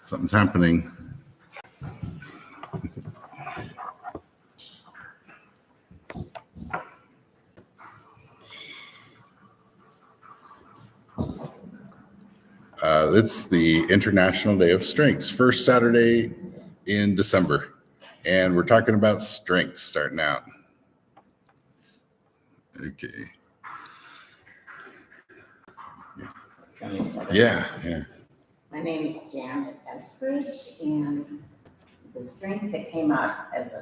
Something's happening. It's the International Day of Strengths, first Saturday in December. And we're talking about strengths starting out. Okay. Yeah. My name is Janet Eskridge, and the strength that came up as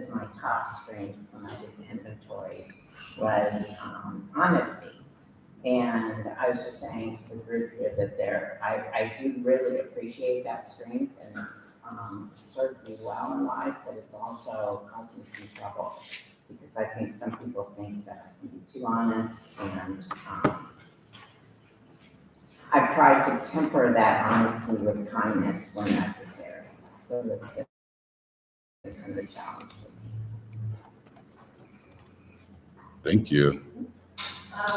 my top strengths when I did the inventory was honesty. And I was just saying to the group here that I do really appreciate that strength, and it's served me well in life, but it's also caused me some trouble because I think some people think that I can be too honest, and I've tried to temper that honesty with kindness when necessary. So that's been kind of a challenge for me. Thank you.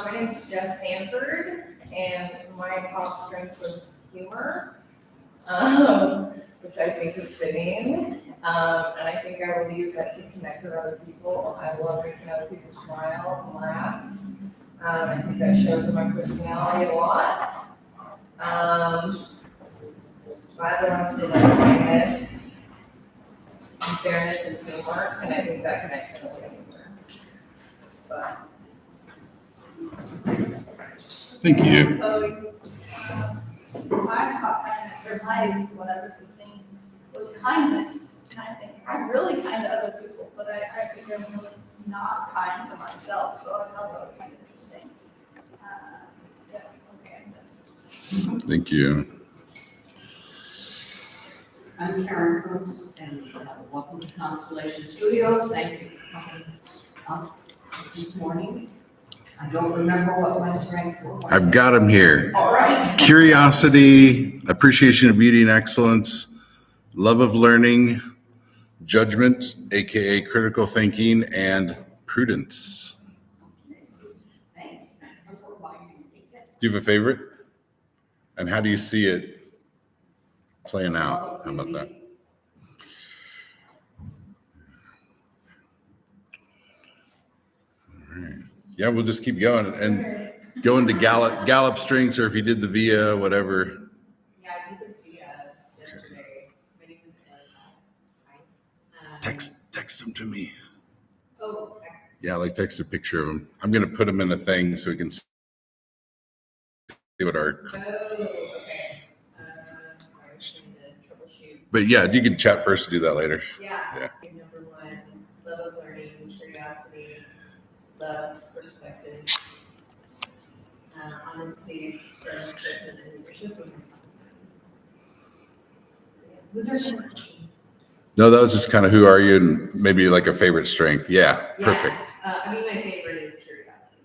My name is Jess Sanford, and my top strength was humor, which I think is fitting. And I think I will use that to connect with other people. I love making other people smile and laugh. I think that shows in my personality a lot. My other ones were like kindness, and fairness, and teamwork, and I think that connects to anywhere. But Thank you. My top or my whatever the thing was kindness. And I think I'm really kind to other people, but I think I'm really not kind to myself. So I thought that was kind of interesting. Yeah, okay, I'm done. Thank you. I'm Karen Kunc, and welcome to Constellation Studios. Thank you for coming up this morning. I don't remember what my strengths were. I've got them here. All right. Curiosity, appreciation of beauty and excellence, love of learning, judgment, aka critical thinking, and prudence. Thanks. Do you have a favorite? And how do you see it playing out? How about that? All right. Yeah, we'll just keep going and go into Gallup strengths, or if you did the VIA, whatever. yeah, I did the VIA yesterday. My name is Text them to me. text. Yeah, like text a picture of them. I'm gonna put them in a thing so we can see what our. Oh, okay. Sorry, I was trying to troubleshoot. But yeah, you can chat first to do that later. Yeah. Number one, love of learning, curiosity, love, perspective, honesty, friendship, and leadership. Was there a question? No, that was just kind of who are you and maybe like a favorite strength. Yeah, perfect. I mean, my favorite is curiosity.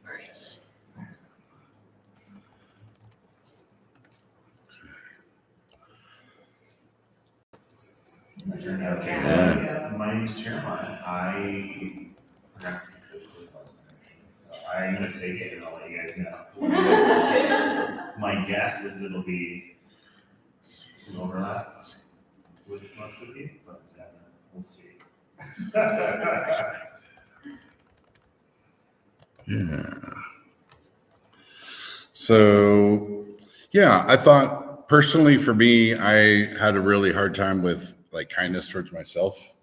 Nice. Okay. My name is Jeremiah. I forgot to take this last time, actually, so I'm gonna take it and I'll let you guys know. My guess is it'll be some overlap with most of you, but we'll see. Yeah. So, yeah, I thought personally for me, I had a really hard time with like kindness towards myself.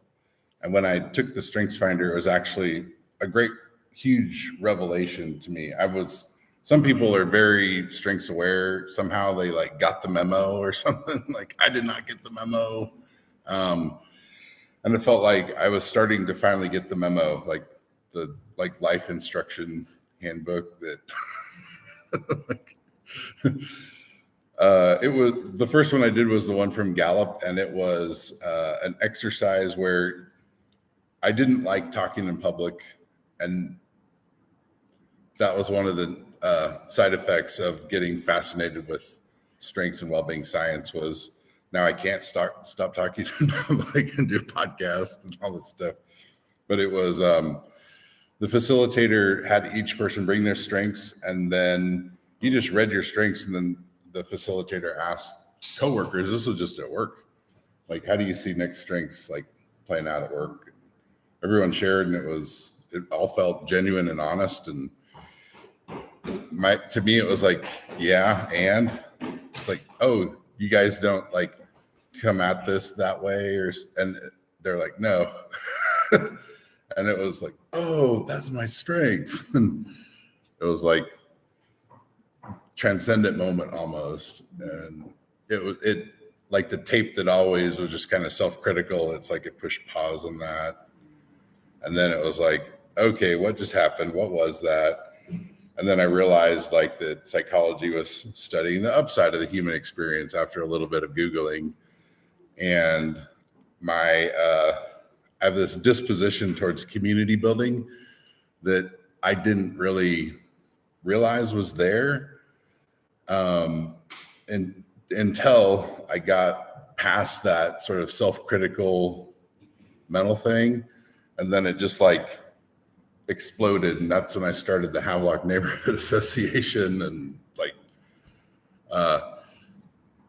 And when I took the Strengths Finder, it was actually a great, huge revelation to me. Some people are very strengths aware. Somehow they like got the memo or something. Like I did not get the memo. And it felt like I was starting to finally get the memo, like the life instruction handbook that it was the first one I did was the one from Gallup, and it was an exercise where I didn't like talking in public, and that was one of the side effects of getting fascinated with strengths and well-being science was now I can't stop talking in public and do podcasts and all this stuff. But it was the facilitator had each person bring their strengths, and then you just read your strengths, and then the facilitator asked coworkers. This was just at work. Like, how do you see Nick's strengths like playing out at work? Everyone shared, and it all felt genuine and honest. And to me, it was like, yeah, and it's like, oh, you guys don't like come at this that way, and they're like, no. And it was like, oh, that's my strength. And it was like transcendent moment almost. And it like the tape that always was just kind of self-critical. It's like it pushed pause on that. And then it was like, okay, what just happened? What was that? And then I realized like that psychology was studying the upside of the human experience after a little bit of Googling. And I have this disposition towards community building that I didn't really realize was there. And until I got past that sort of self-critical mental thing. And then it just like exploded. And that's when I started the Havelock Neighborhood Association. And like,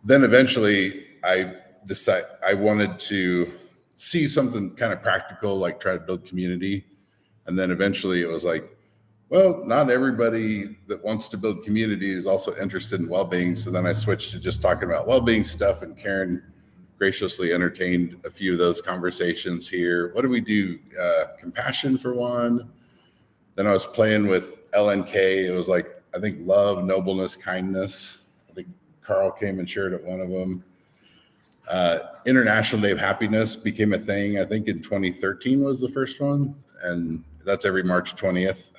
then eventually I decided I wanted to see something kind of practical, like try to build community. And then eventually it was like, well, not everybody that wants to build community is also interested in well-being. So then I switched to just talking about well-being stuff, and Karen graciously entertained a few of those conversations here. What do we do? Compassion for one. Then I was playing with LNK. It was like, I think love, nobleness, kindness. I think Carl came and shared at one of them. International Day of Happiness became a thing. I think in 2013 was the first one. And that's every March 20th.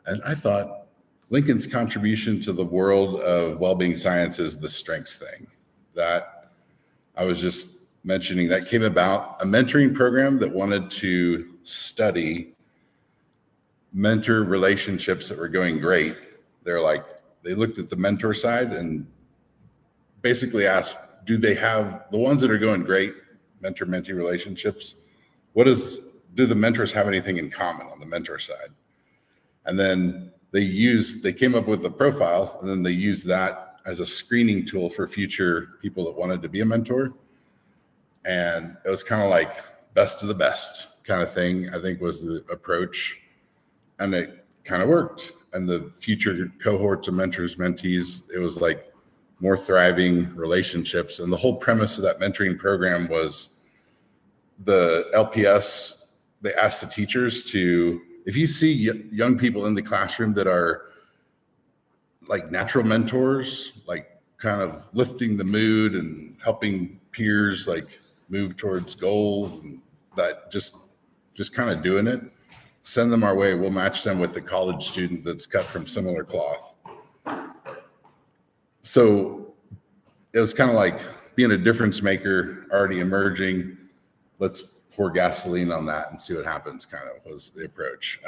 And I thought Lincoln's contribution to the world of well-being science is the strengths thing. That I was just mentioning, that came about a mentoring program that wanted to study mentor relationships that were going great. They looked at the mentor side and basically asked, do they have the ones that are going great, mentor-mentee relationships? Do the mentors have anything in common on the mentor side? And then they came up with a profile, and then they used that as a screening tool for future people that wanted to be a mentor. And it was kind of like best of the best kind of thing, I think was the approach. And it kind of worked. And the future cohorts of mentors, mentees, it was like more thriving relationships. And the whole premise of that mentoring program was the LPS, they asked the teachers to, if you see young people in the classroom that are like natural mentors, like kind of lifting the mood and helping peers like move towards goals, and that just kind of doing it, send them our way. We'll match them with the college student that's cut from similar cloth. So it was kind of like being a difference maker, already emerging. Let's pour gasoline on that and see what happens, kind of was the approach.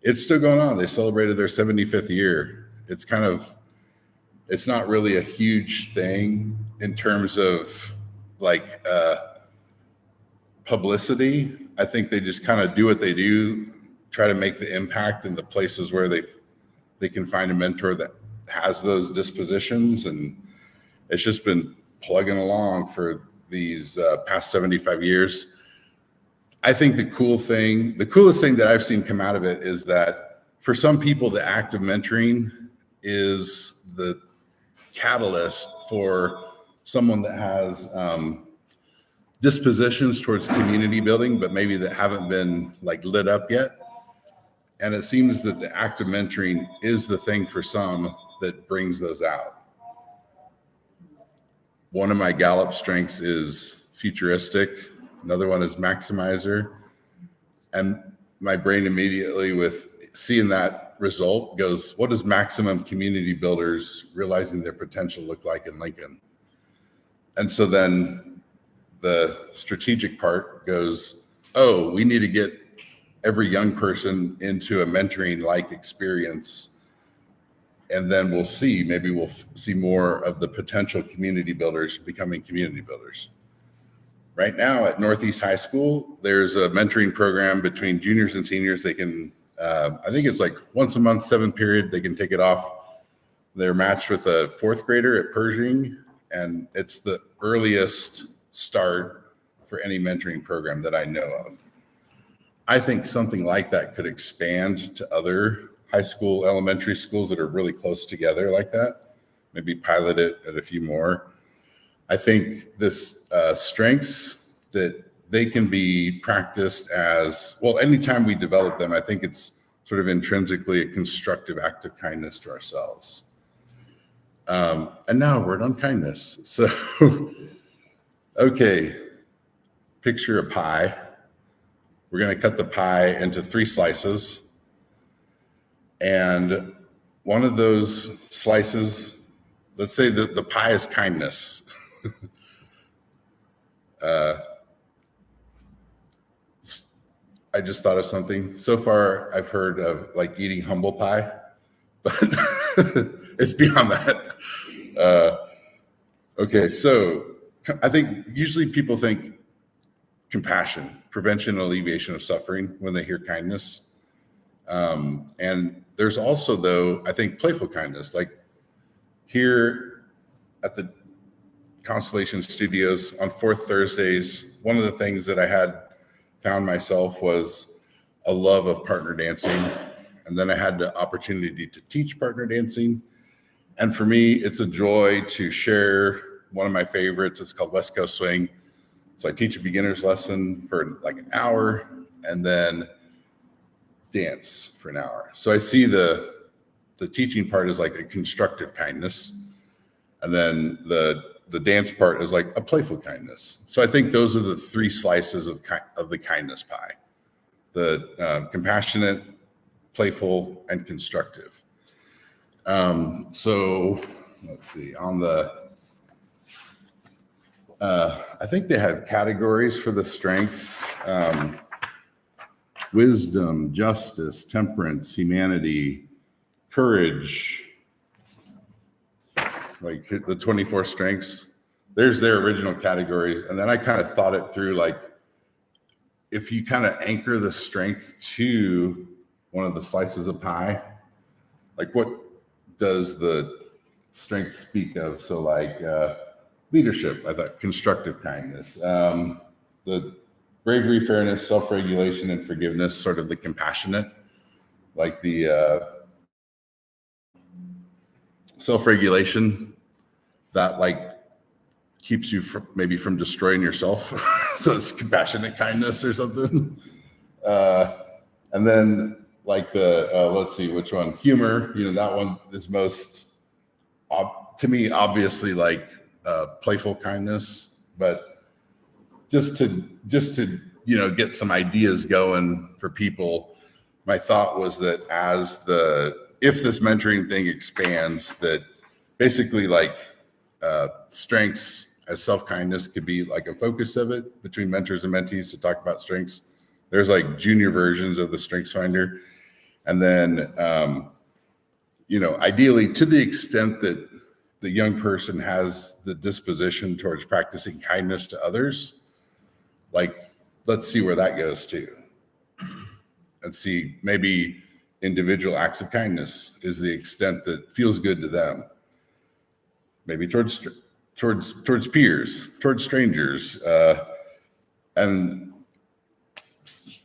It's still going on. They celebrated their 75th year. It's not really a huge thing in terms of like publicity. I think they just kind of do what they do, try to make the impact in the places where they can find a mentor that has those dispositions. And it's just been plugging along for these past 75 years. I think the coolest thing that I've seen come out of it is that for some people, the act of mentoring is the catalyst for someone that has dispositions towards community building, but maybe that haven't been like lit up yet. And it seems that the act of mentoring is the thing for some that brings those out. One of my Gallup strengths is futuristic. Another one is maximizer. And my brain immediately, with seeing that result, goes, what does maximum community builders realizing their potential look like in Lincoln? And so then the strategic part goes, oh, we need to get every young person into a mentoring-like experience. And then we'll see more of the potential community builders becoming community builders. Right now at Northeast High School, there's a mentoring program between juniors and seniors. They can, I think it's like once a month, 7 period, they can take it off. They're matched with a fourth grader at Pershing, and it's the earliest start for any mentoring program that I know of. I think something like that could expand to other high school, elementary schools that are really close together like that. Maybe pilot it at a few more. I think this strengths that they can be practiced as, well, anytime we develop them, I think it's sort of intrinsically a constructive act of kindness to ourselves. And now a word on kindness. So, okay, picture a pie. We're going to cut the pie into 3 slices. And one of those slices, let's say that the pie is kindness. I just thought of something. So far, I've heard of like eating humble pie, but it's beyond that. Okay, so I think usually people think compassion, prevention, and alleviation of suffering when they hear kindness. And there's also, though, I think playful kindness. Like here at the Constellation Studios on 4th Thursdays, one of the things that I had found myself was a love of partner dancing. And then I had the opportunity to teach partner dancing. And for me, it's a joy to share one of my favorites. It's called West Coast Swing. So I teach a beginner's lesson for like an hour and then dance for an hour. So I see the teaching part is like a constructive kindness. And then the dance part is like a playful kindness. So I think those are the 3 slices of the kindness pie: the compassionate, playful, and constructive. So let's see, on the, I think they have categories for the strengths: wisdom, justice, temperance, humanity, courage, like the 24 strengths. There's their original categories. And then I kind of thought it through, like, if you kind of anchor the strength to one of the slices of pie, like what does the strength speak of? So like leadership, I thought constructive kindness, the bravery, fairness, self-regulation, and forgiveness, sort of the compassionate, like the self-regulation that like keeps you from destroying yourself. So it's compassionate kindness or something. And then like the, let's see, which one? Humor, that one is most, to me, obviously like playful kindness, but just to get some ideas going for people, my thought was that if this mentoring thing expands, that basically like strengths as self-kindness could be like a focus of it between mentors and mentees to talk about strengths. There's like junior versions of the Strengths Finder. And then, ideally, to the extent that the young person has the disposition towards practicing kindness to others, like, let's see where that goes to. And see, maybe individual acts of kindness is the extent that feels good to them. Maybe towards peers, towards strangers. And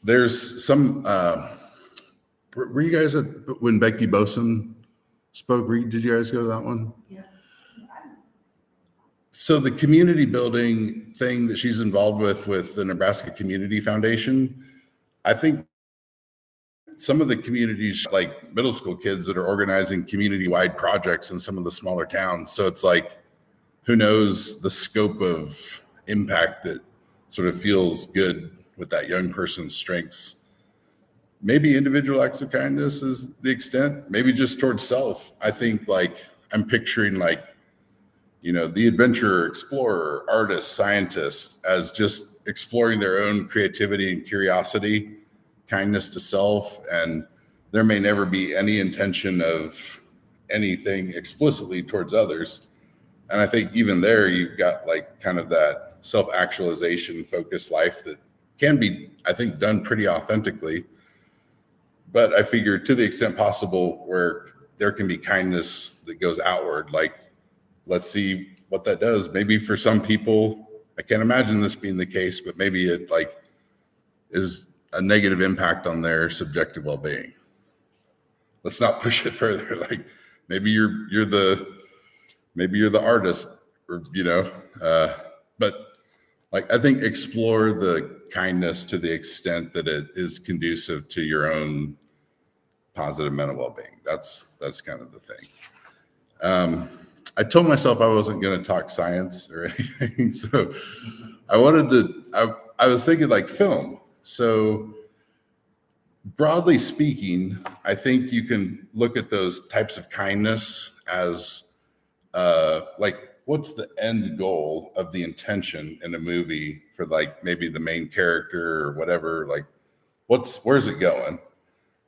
there's some, were you guys when Becky Boson spoke, did you guys go to that one? Yeah. So the community building thing that she's involved with the Nebraska Community Foundation, I think some of the communities, like middle school kids that are organizing community-wide projects in some of the smaller towns. So it's like, who knows the scope of impact that sort of feels good with that young person's strengths. Maybe individual acts of kindness is the extent, maybe just towards self. I think like, I'm picturing like, the adventurer, explorer, artist, scientist as just exploring their own creativity and curiosity, kindness to self, and there may never be any intention of anything explicitly towards others. And I think even there, you've got like kind of that self-actualization focused life that can be, I think, done pretty authentically. But I figure to the extent possible where there can be kindness that goes outward. Like, let's see what that does. Maybe for some people, I can't imagine this being the case, but maybe it like is a negative impact on their subjective well-being. Let's not push it further. Like maybe you're the artist, or but like I think explore the kindness to the extent that it is conducive to your own positive mental well-being. That's kind of the thing. I told myself I wasn't going to talk science or anything, so I was thinking like film. So broadly speaking, I think you can look at those types of kindness as like what's the end goal of the intention in a movie for like maybe the main character or whatever, like where's it going?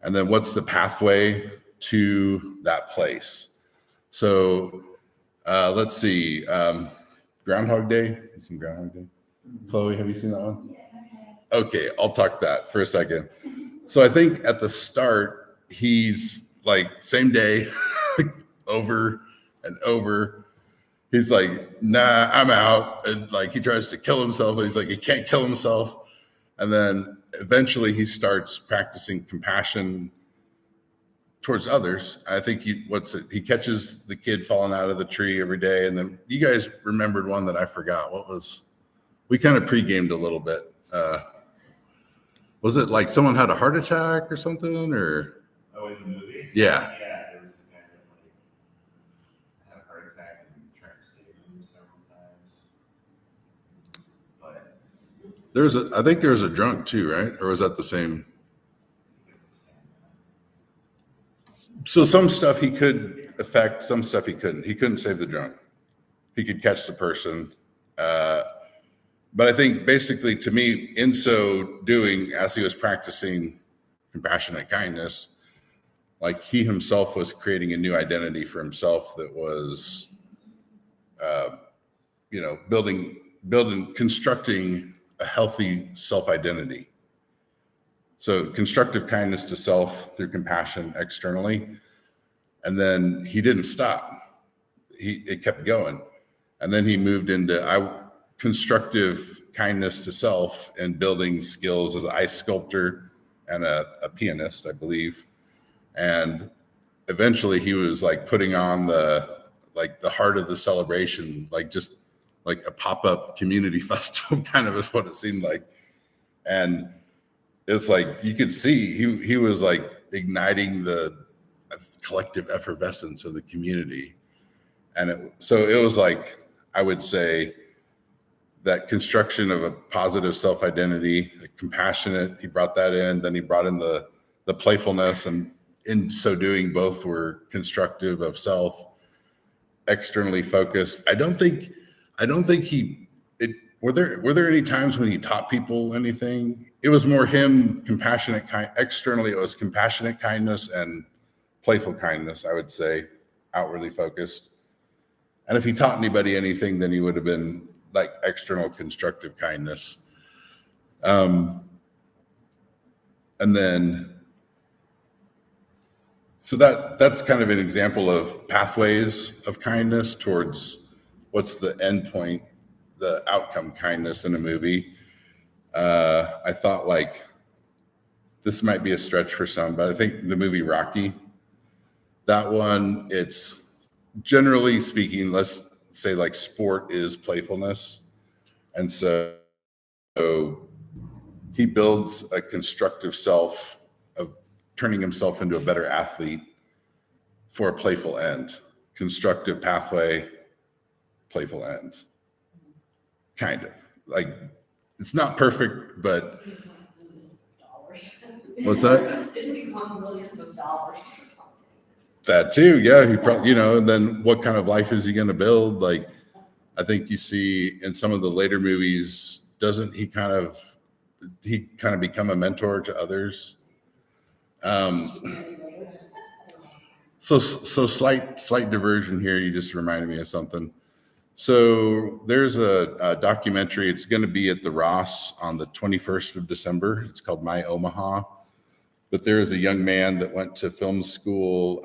And then what's the pathway to that place? So let's see, Groundhog Day. You seen Groundhog Day? Chloe, have you seen that one? Okay, I'll talk that for a second. So I think at the start, he's like, same day, over and over. He's like, nah, I'm out. And like, he tries to kill himself. And he's like, he can't kill himself. And then eventually he starts practicing compassion towards others. I think he catches the kid falling out of the tree every day. And then you guys remembered one that I forgot. We kind of pre-gamed a little bit. Was it like someone had a heart attack or something, or? Oh, in the movie? Yeah. Yeah, there was a guy that like had a heart attack and tried to save him several times. But I think there was a drunk too, right? Or was that the same? it's the same. So some stuff he could affect, some stuff he couldn't. He couldn't save the drunk. He could catch the person. But I think basically to me, in so doing, as he was practicing compassionate kindness, like he himself was creating a new identity for himself that was, constructing a healthy self-identity. So constructive kindness to self through compassion externally. And then he didn't stop. It kept going. And then he moved into constructive kindness to self and building skills as an ice sculptor and a pianist, I believe. And eventually he was like putting on the heart of the celebration, like just like a pop-up community festival kind of is what it seemed like. And it's like, you could see he was like igniting the collective effervescence of the community. And so it was like, I would say, that construction of a positive self-identity, compassionate, he brought that in, then he brought in the playfulness, and in so doing, both were constructive of self, externally focused. I don't think were there any times when he taught people anything? It was more him externally, it was compassionate kindness and playful kindness, I would say, outwardly focused. And if he taught anybody anything, then he would have been like external constructive kindness. And then, so that's kind of an example of pathways of kindness towards what's the end point, the outcome kindness in a movie. I thought like, this might be a stretch for some, but I think the movie Rocky, that one, it's generally speaking, let's say like sport is playfulness. And so he builds a constructive self of turning himself into a better athlete for a playful end. Constructive pathway, playful end. Kind of. Like, it's not perfect, but. What's that? Didn't become millions of dollars or something. That too, yeah. He probably, and then what kind of life is he going to build? Like, I think you see in some of the later movies, doesn't he kind of become a mentor to others? So slight diversion here. You just reminded me of something. So there's a documentary. It's going to be at the Ross on the 21st of December. It's called My Omaha. But there is a young man that went to film school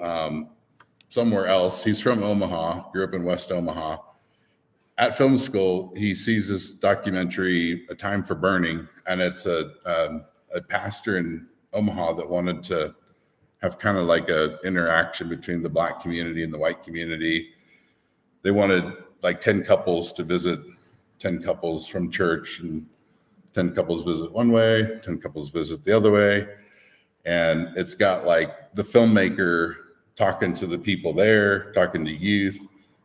somewhere else. He's from Omaha, grew up in West Omaha. At film school, he sees this documentary, A Time for Burning, and it's a pastor in Omaha that wanted to have kind of like a interaction between the Black community and the white community. They wanted like 10 couples to visit, 10 couples from church, and 10 couples visit one way, 10 couples visit the other way. And it's got like the filmmaker talking to the people there, talking to youth,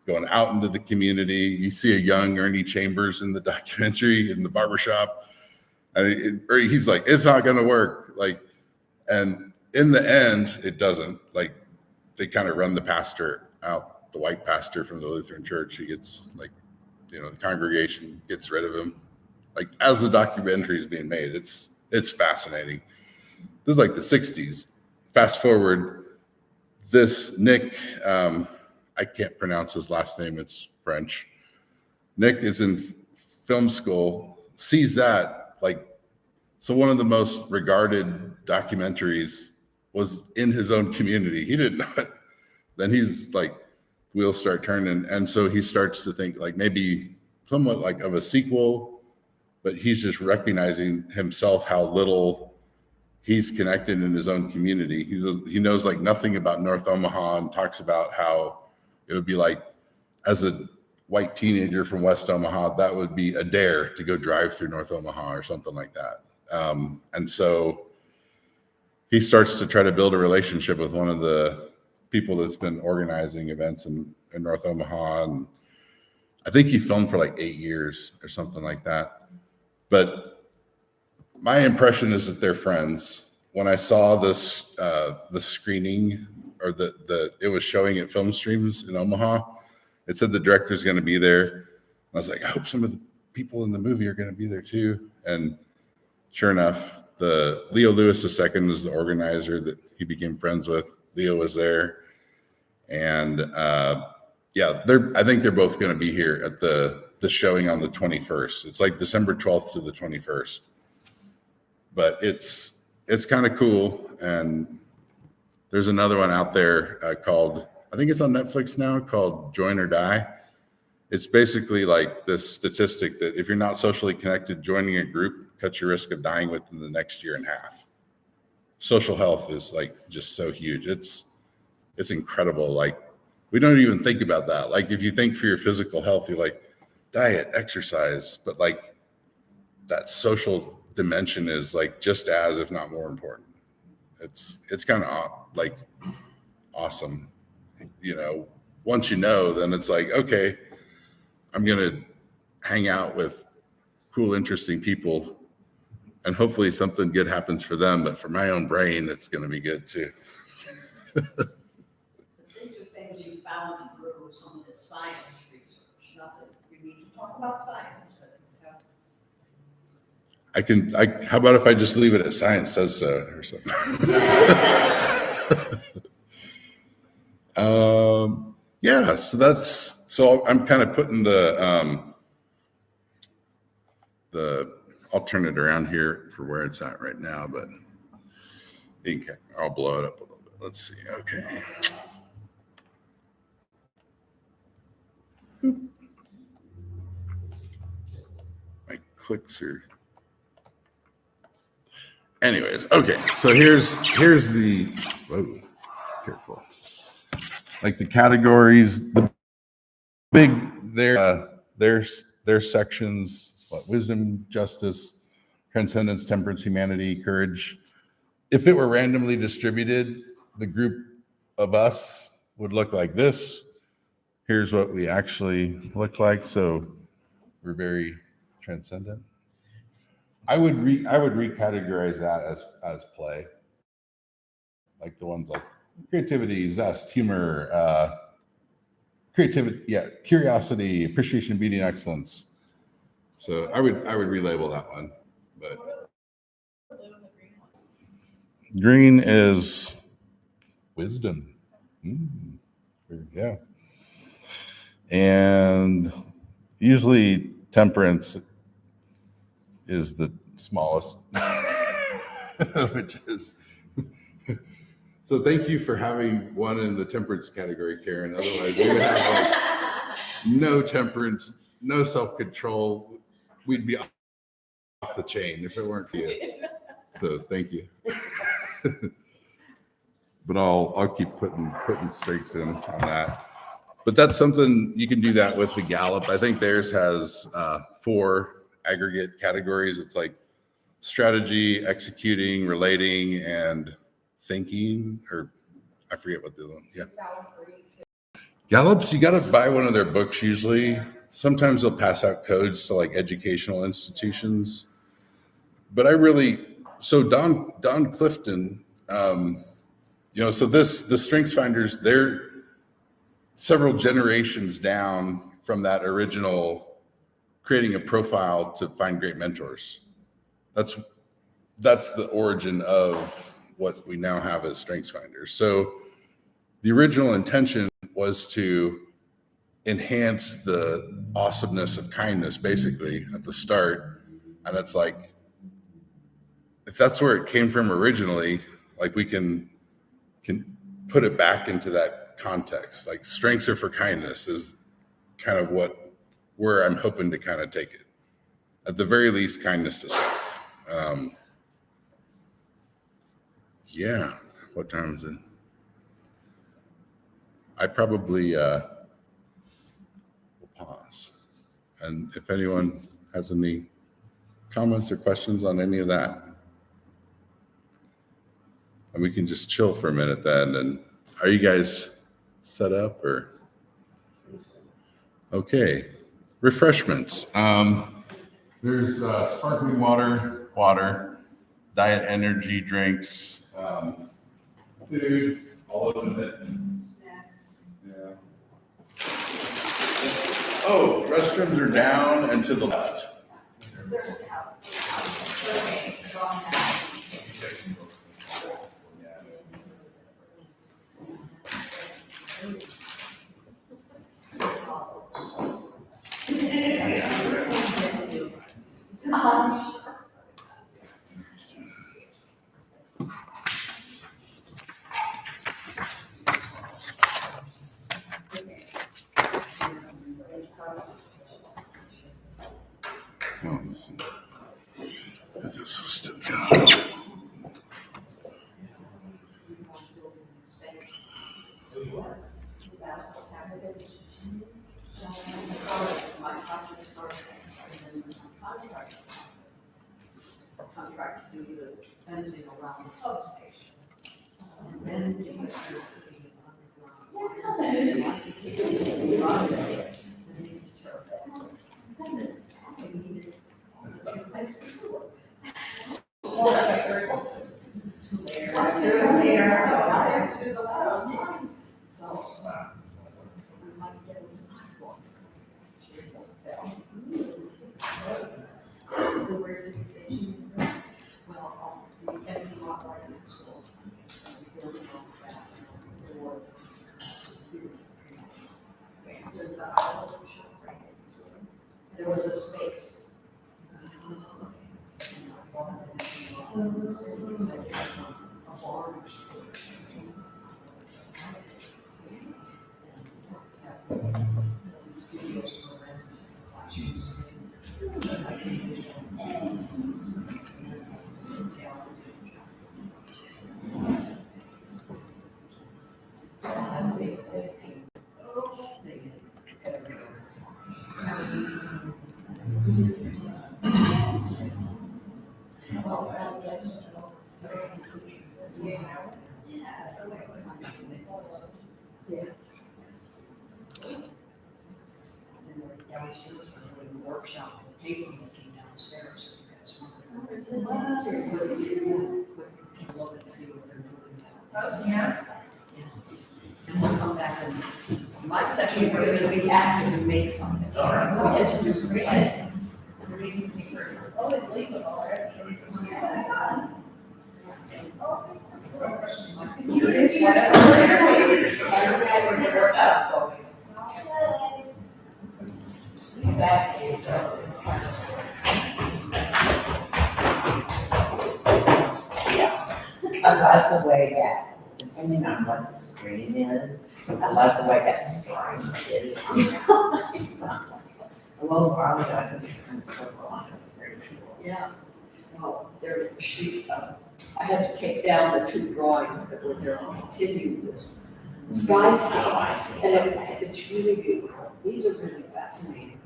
going out into the community. You see a young Ernie Chambers in the documentary in the barbershop. And he's like, it's not going to work. Like, and in the end, it doesn't. Like, they kind of run the pastor out, the white pastor from the Lutheran church. He gets like, the congregation gets rid of him. Like, as the documentary is being made, it's fascinating. This is like the 60s. Fast forward, this Nick, I can't pronounce his last name, it's French. Nick is in film school, sees that, like, so one of the most regarded documentaries was in his own community. He didn't know it. Then he's like, wheels start turning. And so he starts to think like maybe somewhat like of a sequel, but he's just recognizing himself how little he's connected in his own community. He knows like nothing about North Omaha, and talks about how it would be like, as a white teenager from West Omaha, that would be a dare to go drive through North Omaha or something like that. And so he starts to try to build a relationship with one of the people that's been organizing events in North Omaha. And I think he filmed for like 8 years or something like that. But my impression is that they're friends. When I saw this, the screening, or it was showing at Film Streams in Omaha, it said the director's going to be there. I was like, I hope some of the people in the movie are going to be there too. And sure enough, the Leo Lewis II was the organizer that he became friends with. Leo was there. And yeah, I think they're both going to be here at the showing on the 21st. It's like December 12th to the 21st. But it's kind of cool. And there's another one out there called, I think it's on Netflix now, called Join or Die. It's basically like this statistic that if you're not socially connected, joining a group cuts your risk of dying within the next year and a half. Social health is like just so huge. It's incredible. Like, we don't even think about that. Like, if you think for your physical health, you're like diet, exercise, but like that social dimension is like just as, if not more important. It's kind of like awesome. Once you know, then it's like, okay, I'm going to hang out with cool, interesting people, and hopefully something good happens for them. But for my own brain, it's going to be good too. These are things you found through some of the science research. Not that we need to talk about science, but how about if I just leave it at science says so or something? Yeah, so I'm kind of putting the I'll turn it around here for where it's at right now, but I'll blow it up a little bit. Let's see. Okay. My clicks are. Anyways, okay. So here's the. Whoa, careful. Like the categories, the big their sections. What, wisdom, justice, transcendence, temperance, humanity, courage. If it were randomly distributed, the group of us would look like this. Here's what we actually look like. So we're very transcendent. I would recategorize that as play. Like the ones like creativity, zest, humor, curiosity, appreciation, beauty, and excellence. So I would relabel that one. But green is wisdom. Yeah. And usually temperance is the smallest, which is So thank you for having one in the temperance category, Karen. Otherwise, we would have like no temperance, no self-control. We'd be off the chain if it weren't for you. So thank you. But I'll keep putting strengths in on that. But that's something you can do that with the Gallup. I think theirs has 4 aggregate categories. It's like strategy, executing, relating, and thinking, or I forget what the other one. Yeah. Gallup's, you got to buy one of their books usually. Sometimes they'll pass out codes to like educational institutions. But so Don Clifton, so the Strengths Finders, they're several generations down from that original creating a profile to find great mentors. That's the origin of what we now have as Strengths Finders. So the original intention was to enhance the awesomeness of kindness, basically, at the start. And it's like, if that's where it came from originally, like we can put it back into that context. Like strengths are for kindness is kind of where I'm hoping to kind of take it. At the very least, kindness to self. Yeah. What time is it? I probably will pause. And if anyone has any comments or questions on any of that, and we can just chill for a minute then. And are you guys set up or? Okay. Refreshments. There's sparkling water, diet energy drinks, food, all of it. Yeah. Oh, restrooms are down and to the left. There's a couch. Is this still going? Contract to do the fencing around the substation. And then you have to be So where's the station? Well, we tend to walk right next door. Building on that, or there's the auto shop right next door. There was a space. A bar. Studios for rent, classroom space. Workshop and paper making downstairs. Take a look and see what they're doing. Oh, yeah. And we'll come back and my session, we're gonna be active and make something. All right. We introduce the plan. Oh, it's legal already. About the way back. depending on what the string is. I love the way that string is. A little while ago, I think it's kind of purple on it. It's very cool. Yeah, well, I had to take down the two drawings that were there to continue this skyscape. Oh, I see. And it's really beautiful. These are really fascinating.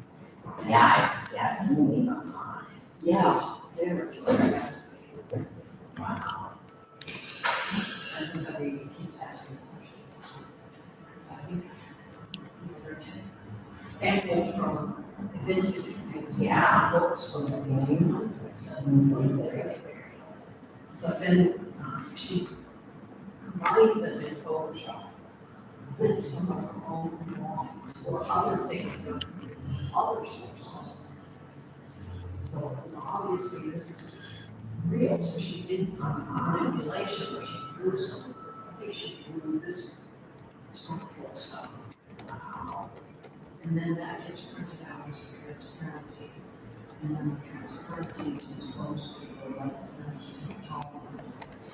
Yeah, I've seen these online. Yeah, they're just fascinating. Wow. Everybody keeps asking questions. So I think they're samples from vintage things. Yeah. Books from the 1800s. But then she combined them in Photoshop with some of her own drawings or other things from other sources. So obviously this is real, so she did some manipulation where she drew some of this. I think she drew this structural stuff. And then that gets printed out as a transparency. And then the transparency is supposed to go like the sense of tolerance.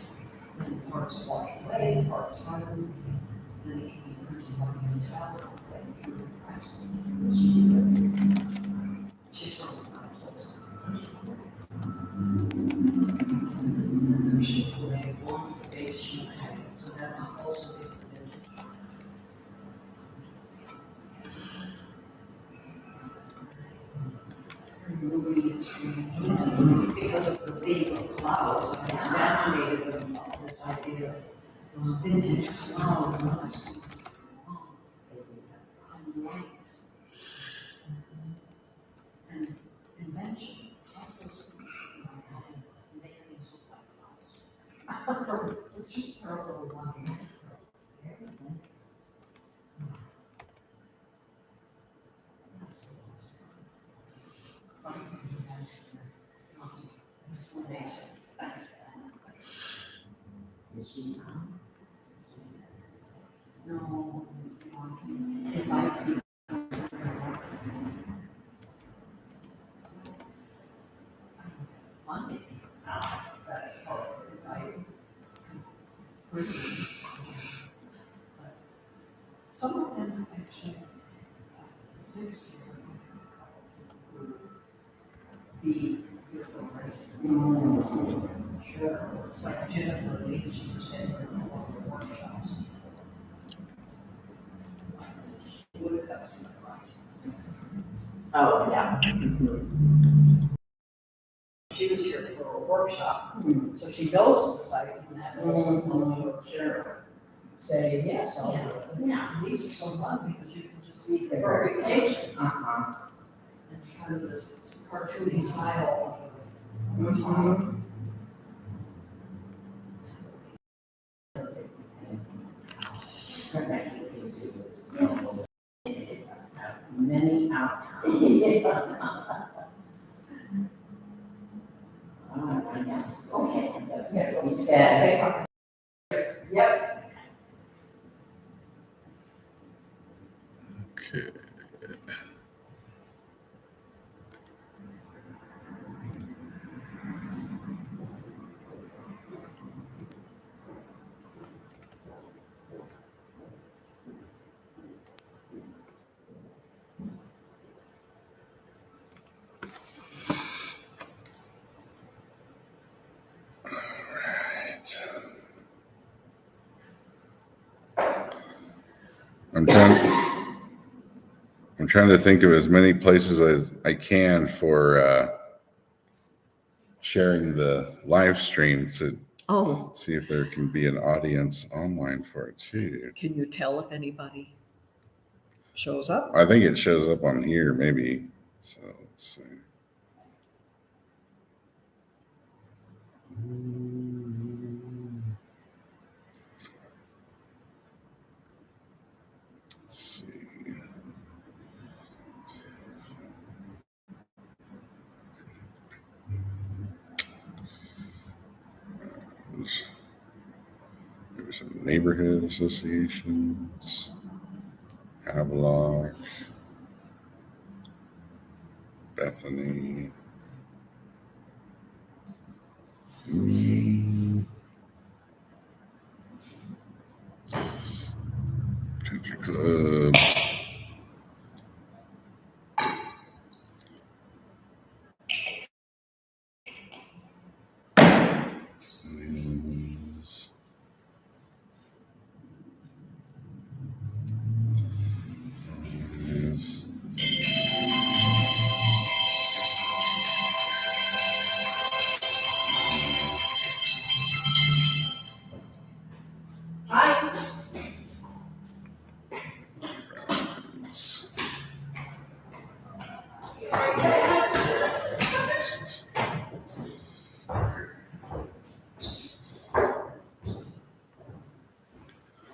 Then parts wash away, parts harden. Then it can be printed on the tablet, then through the press. She's sort of not close. And then she will lay one base sheet height, so that's also the vintage. Moving extreme. Because of the theme of clouds, I was fascinated about this idea of those vintage clouds on a super long and light and invention. All those make things look like clouds. It's just purple lines. No, it might be. Funny. That's part of it. Some of them actually, this next year, would be beautiful residents. Sure, it's like Jennifer Lee, she's been here for all the workshops. Woodcuts in the front. Oh, yeah. She was here for a workshop, so she knows the site, and that was sure. Say, yes, I'll do it. Yeah. These are so fun because you can just see the variations Uh-huh. and kind of this cartoony style. Mhm. Yes. Many outcomes. Oh, yes. Okay. That's what you said. Yep. Okay. I'm trying to think of as many places as I can for sharing the live stream to Oh, see if there can be an audience online for it too. can you tell if anybody shows up? I think it shows up on here maybe. So let's see. Let's see. There's some neighborhood associations, Havelock, Bethany.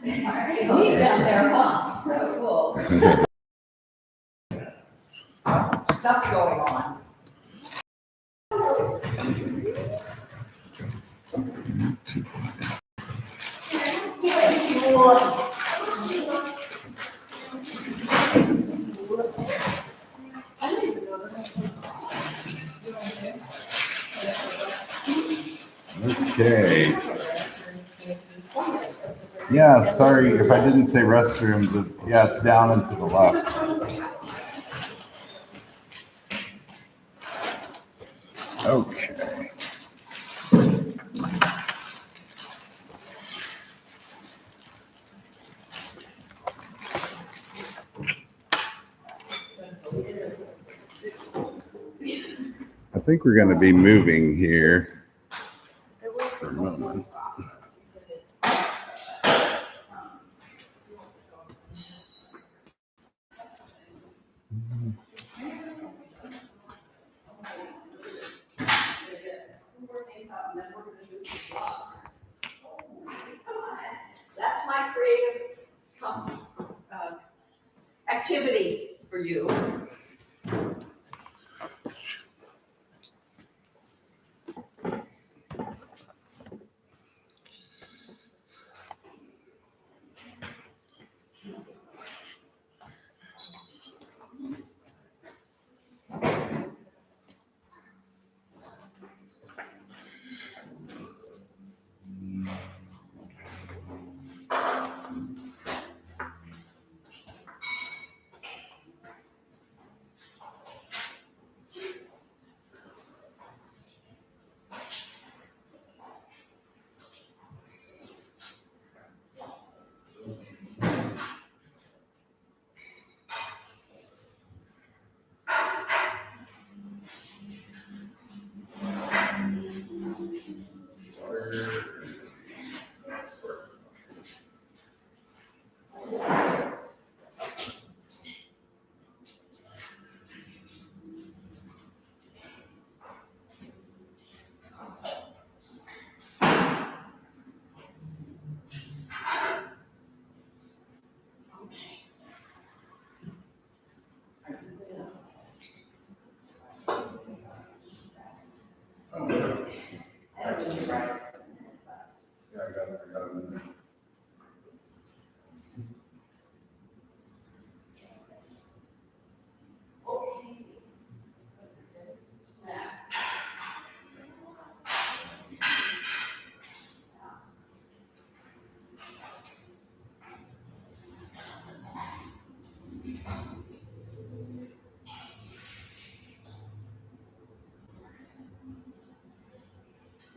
It's neat down there, huh? So cool. Stuff going on. Okay. Yeah, sorry if I didn't say restrooms. Yeah, it's down and to the left. Okay. I think we're going to be moving here for a moment. That's my creative activity for you.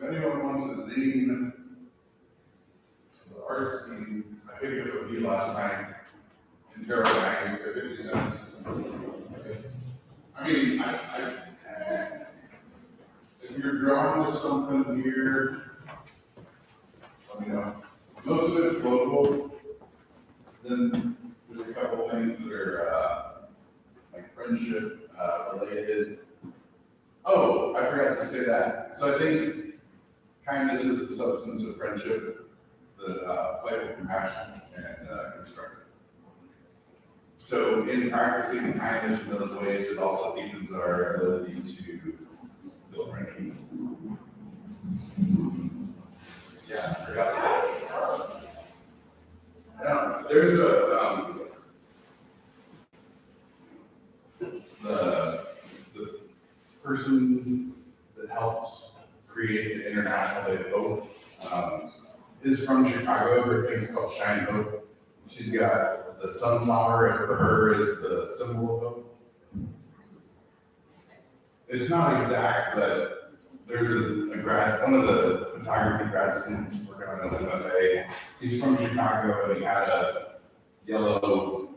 If anyone wants a zine, the art scene, I picked up a few last night in Terrell County for 50 cents. I mean, if you're drawn to something here, let me know. Most of it's local. Then there's a couple things that are like friendship related. Oh, I forgot to say that. So I think kindness is the substance of friendship, the playful compassion and constructive. So in practicing kindness in those ways, it also deepens our ability to build friendship. Yeah, I forgot that. Now, there's the person that helps create the International Day of Hope is from Chicago. Her thing's called Shine Hope. She's got the sunflower, and for her is the symbol of hope. It's not exact, but there's one of the photography grad students working on an MFA. He's from Chicago, and he had a yellow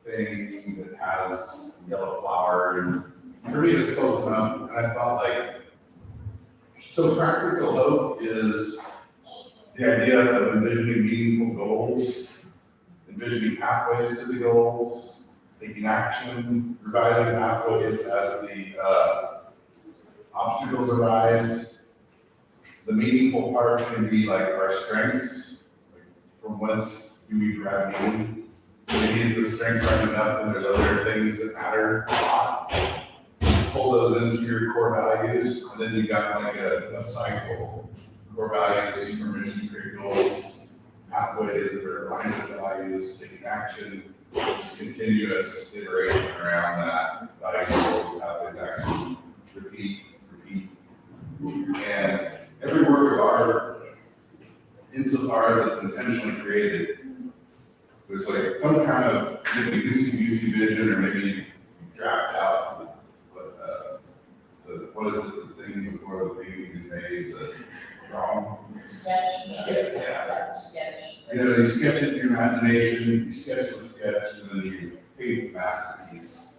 thing that has a yellow flower, and for me, it's close enough. And I thought, like, so practical hope is the idea of envisioning meaningful goals, envisioning pathways to the goals, taking action, revising pathways as the obstacles arise. The meaningful part can be like our strengths, like from whence do we grab meaning? Maybe if the strengths aren't enough, then there's other things that matter a lot. Pull those into your core values, and then you got like a cycle. Core values, permission, create goals, pathways that are aligned with values, taking action, just continuous iteration around that, values, goals, pathways, action, repeat. And every work of art, insofar as it's intentionally created, there's like some kind of maybe UC vision, or maybe you draft out what is it, the thing before the painting is made, the drawing? Sketch. Yeah. Sketch. You know, you sketch it in your imagination, you sketch the sketch, and then you paint the masterpiece.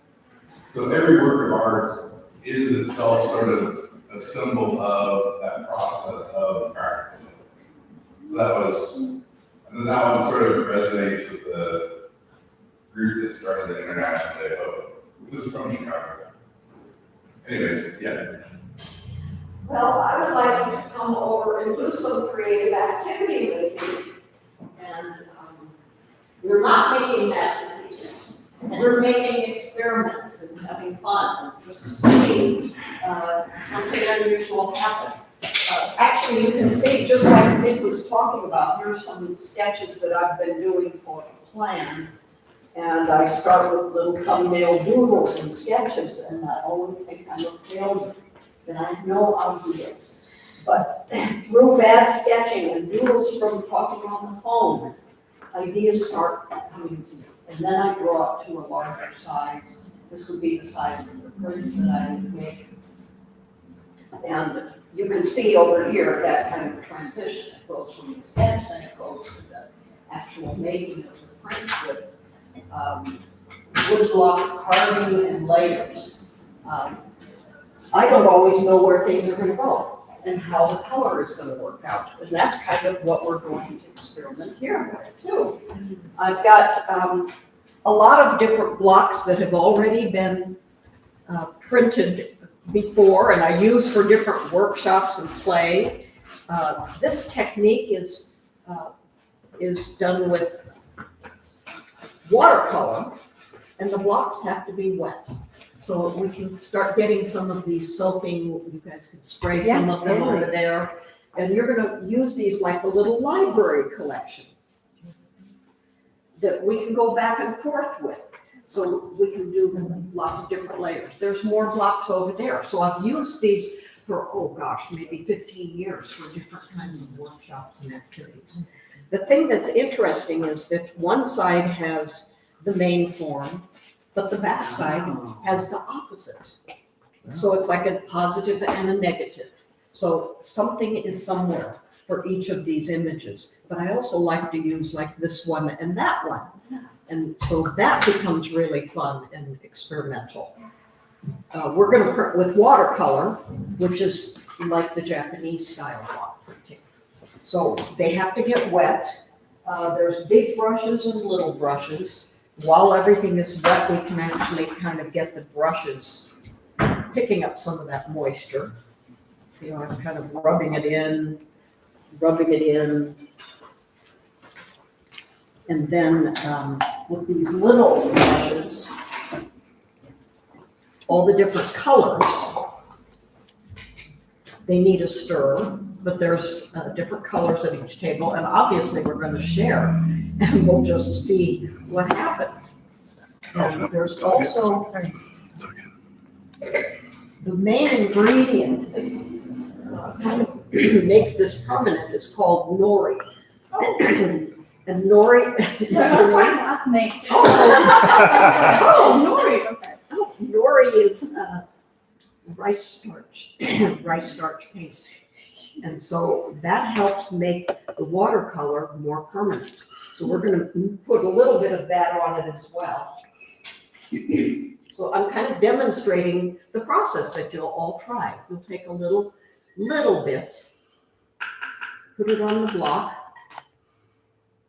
So every work of art is itself sort of a symbol of that process of practical. So that was, and then that one sort of resonates with the group that started the International Day of, this is from Chicago. Anyways, yeah. Well, I would like you to come over and do some creative activity with me. And we're not making masterpieces. We're making experiments and having fun, just seeing something unusual happen. Actually, you can see, just like Nick was talking about, here's some sketches that I've been doing for a plan. And I start with little thumbnail doodles and sketches, and I always think I'm a failure, that I have no ideas. But through bad sketching and doodles from talking on the phone, ideas start coming to me. And then I draw it to a larger size. This would be the size of the prints that I would make. And you can see over here that kind of transition. It goes from the sketch, then it goes to the actual making of the print with woodblock carving and layers. I don't always know where things are going to go and how the color is going to work out. And that's kind of what we're going to experiment here with too. I've got a lot of different blocks that have already been printed before and I use for different workshops and play. This technique is done with watercolor, and the blocks have to be wet. So we can start getting some of these soaking, you guys can spray some of them over there. And you're gonna use these like a little library collection that we can go back and forth with. So we can do lots of different layers. There's more blocks over there. So I've used these for, oh gosh, maybe 15 years for different kinds of workshops and activities. The thing that's interesting is that one side has the main form, but the back side has the opposite. So it's like a positive and a negative. So something is somewhere for each of these images. But I also like to use like this one and that one. And so that becomes really fun and experimental. We're going to print with watercolor, which is like the Japanese style block printing. So they have to get wet. There's big brushes and little brushes. While everything is wet, we can actually kind of get the brushes picking up some of that moisture. See how I'm kind of rubbing it in. And then with these little brushes, all the different colors, they need a stir, but there's different colors at each table, and obviously we're going to share, and we'll just see what happens. And there's also the main ingredient that kind of makes this permanent is called nori. And nori, is that your name? Last name. Oh, nori, okay. Oh, nori is rice starch paste. And so that helps make the watercolor more permanent. So we're going to put a little bit of that on it as well. So I'm kind of demonstrating the process that you'll all try. You'll take a little bit, put it on the block.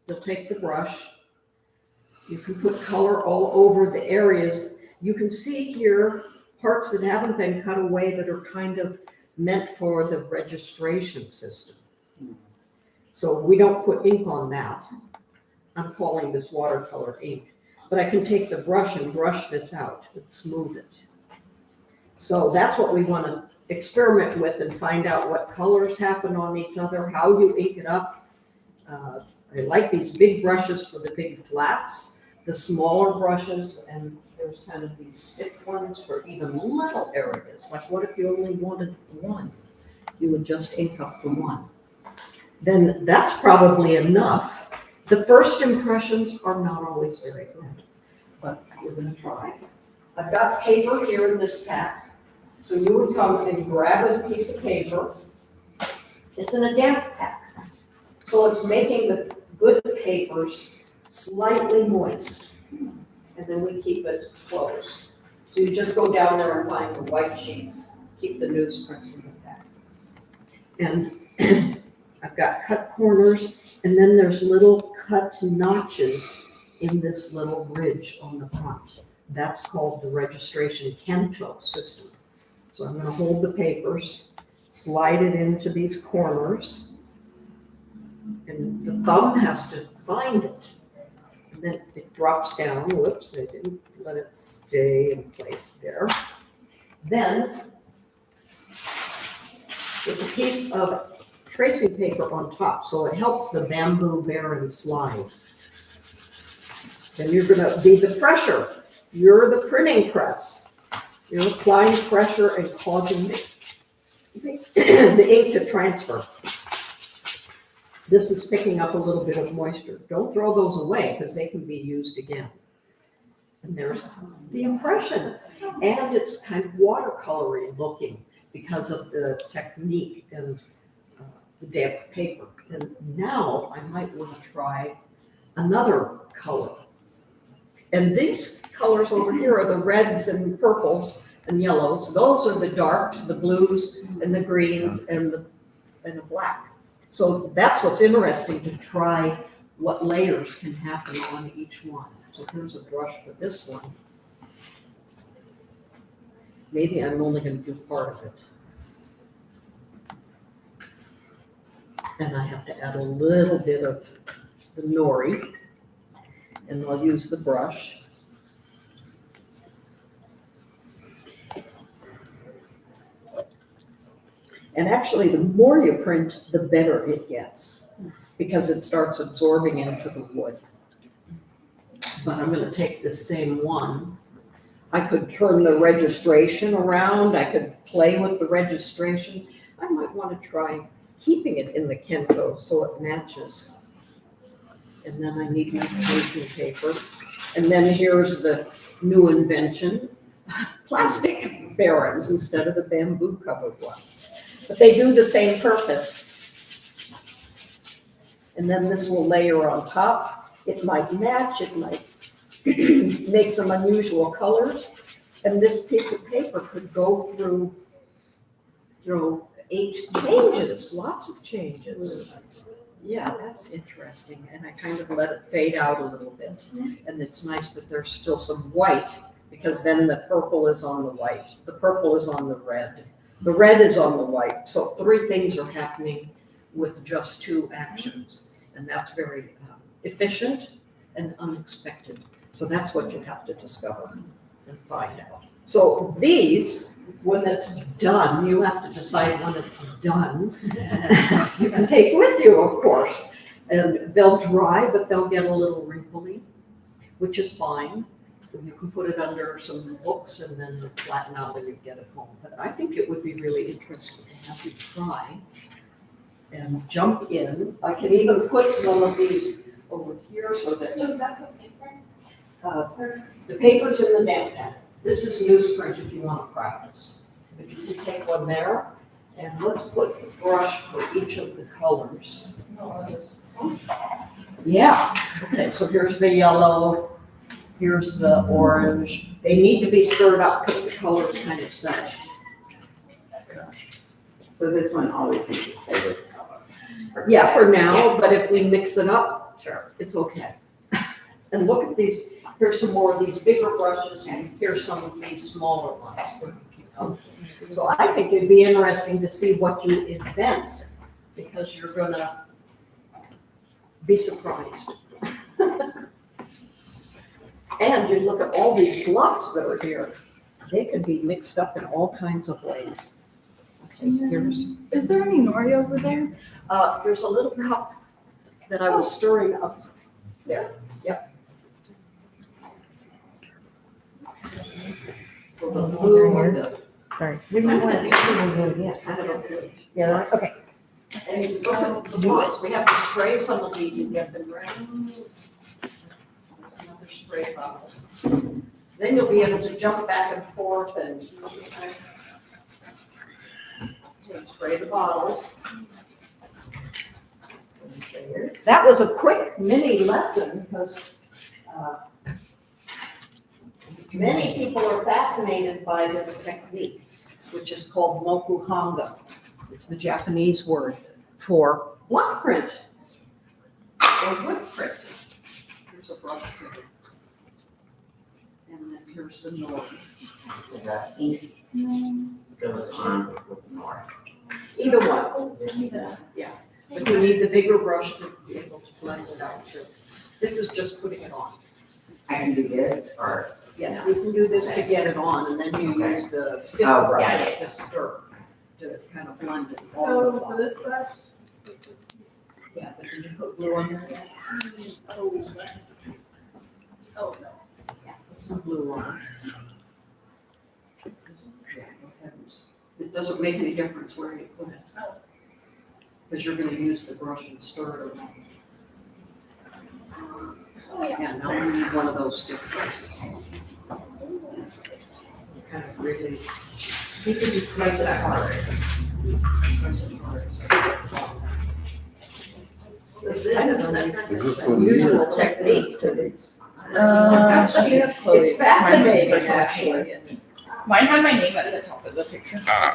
You'll take the brush, You can put color all over the areas. You can see here parts that haven't been cut away that are kind of meant for the registration system. So we don't put ink on that. I'm calling this watercolor ink. But I can take the brush and brush this out and smooth it. So that's what we want to experiment with and find out what colors happen on each other, how you ink it up. I like these big brushes for the big flats, the smaller brushes, and there's kind of these stiff ones for even little areas. Like what if you only wanted one? You would just ink up the one. Then that's probably enough. The first impressions are not always very good, but we're gonna try. I've got paper here in this pack. So you would come and grab a piece of paper. It's in a damp pack. So it's making the good papers slightly moist. And then we keep it closed. So you just go down there and find the white sheets, keep the newsprints in the pack. And I've got cut corners, and then there's little cut notches in this little ridge on the front. That's called the registration Kunc system. So I'm going to hold the papers, slide it into these corners, and the thumb has to find it. And then it drops down. Whoops, I didn't let it stay in place there. Then, with a piece of tracing paper on top, so it helps the bamboo bear and slide. Then you're going to be the pressure. You're the printing press. You're applying pressure and causing the ink to transfer. This is picking up a little bit of moisture. Don't throw those away because they can be used again. And there's the impression. And it's kind of watercolory looking because of the technique and the damp paper. And now I might want to try another color. And these colors over here are the reds and purples and yellows. Those are the darks, the blues and the greens and the black. So that's what's interesting, to try what layers can happen on each one. So here's a brush for this one. Maybe I'm only going to do part of it. And I have to add a little bit of the nori. And I'll use the brush. And actually, the more you print, the better it gets, because it starts absorbing into the wood. But I'm going to take this same one. I could turn the registration around. I could play with the registration. I might want to try keeping it in the Kunc so it matches. And then I need my tracing paper. And then here's the new invention, plastic barons instead of the bamboo covered ones. But they do the same purpose. And then this will layer on top. It might match, it might make some unusual colors. And this piece of paper could go through, 8 changes, lots of changes. Yeah, that's interesting. And I kind of let it fade out a little bit. And it's nice that there's still some white, because then the purple is on the white. The purple is on the red. The red is on the white. So 3 things are happening with just 2 actions. And that's very efficient and unexpected. So that's what you have to discover and find out. So these, when it's done, you have to decide when it's done. You can take with you, of course. And they'll dry, but they'll get a little wrinkly, which is fine. You can put it under some books and then flatten out when you get it home. But I think it would be really interesting to have you try and jump in. I can even put some of these over here so that the paper's in the damp pack. This is newsprint if you want to practice. But you can take one there, and let's put the brush for each of the colors. Yeah, okay, so here's the yellow, here's the orange. They need to be stirred up because the color's kind of set. So this one always needs to stay this color. Yeah, for now, but if we mix it up, Sure. it's okay. And look at these, here's some more of these bigger brushes, and here's some of these smaller ones. So I think it'd be interesting to see what you invent, because you're gonna be surprised. And you look at all these blocks that are here, they could be mixed up in all kinds of ways. Okay, here's, Is there any nori over there? there's a little cup that I was stirring up there, yep. So the blue or the. Sorry. It's kind of a blue. Yeah, that's, okay. And you look at the supplies, we have to spray some of these and get them ready. There's another spray bottle. Then you'll be able to jump back and forth and spray the bottles. That was a quick mini lesson because many people are fascinated by this technique, which is called mokuhanga. It's the Japanese word for block print or wood print. Here's a brush print. And then here's the nori. So the ink goes on with more. Either one. Yeah, but you need the bigger brush to be able to blend it out too. This is just putting it on. I can do this or, Yes, you can do this to get it on, and then you use the stiffer Oh, brushes yeah. to stir, to kind of blend it all So the for way. this brush? Yeah, but did you put blue on there? Oh, no. Yeah, put some blue on. Yeah, no heavens. It doesn't make any difference where you put it. Because you're gonna use the brush and stir it around. Yeah, now we need one of those stick brushes. Kind of really. You can just slice it hard. Slice it hard, so it gets hot. So it's kind of an Is this one unusual here? technique. It's closed. It's fascinating, Mine- actually. Mine had my name at the top of the picture. Ah,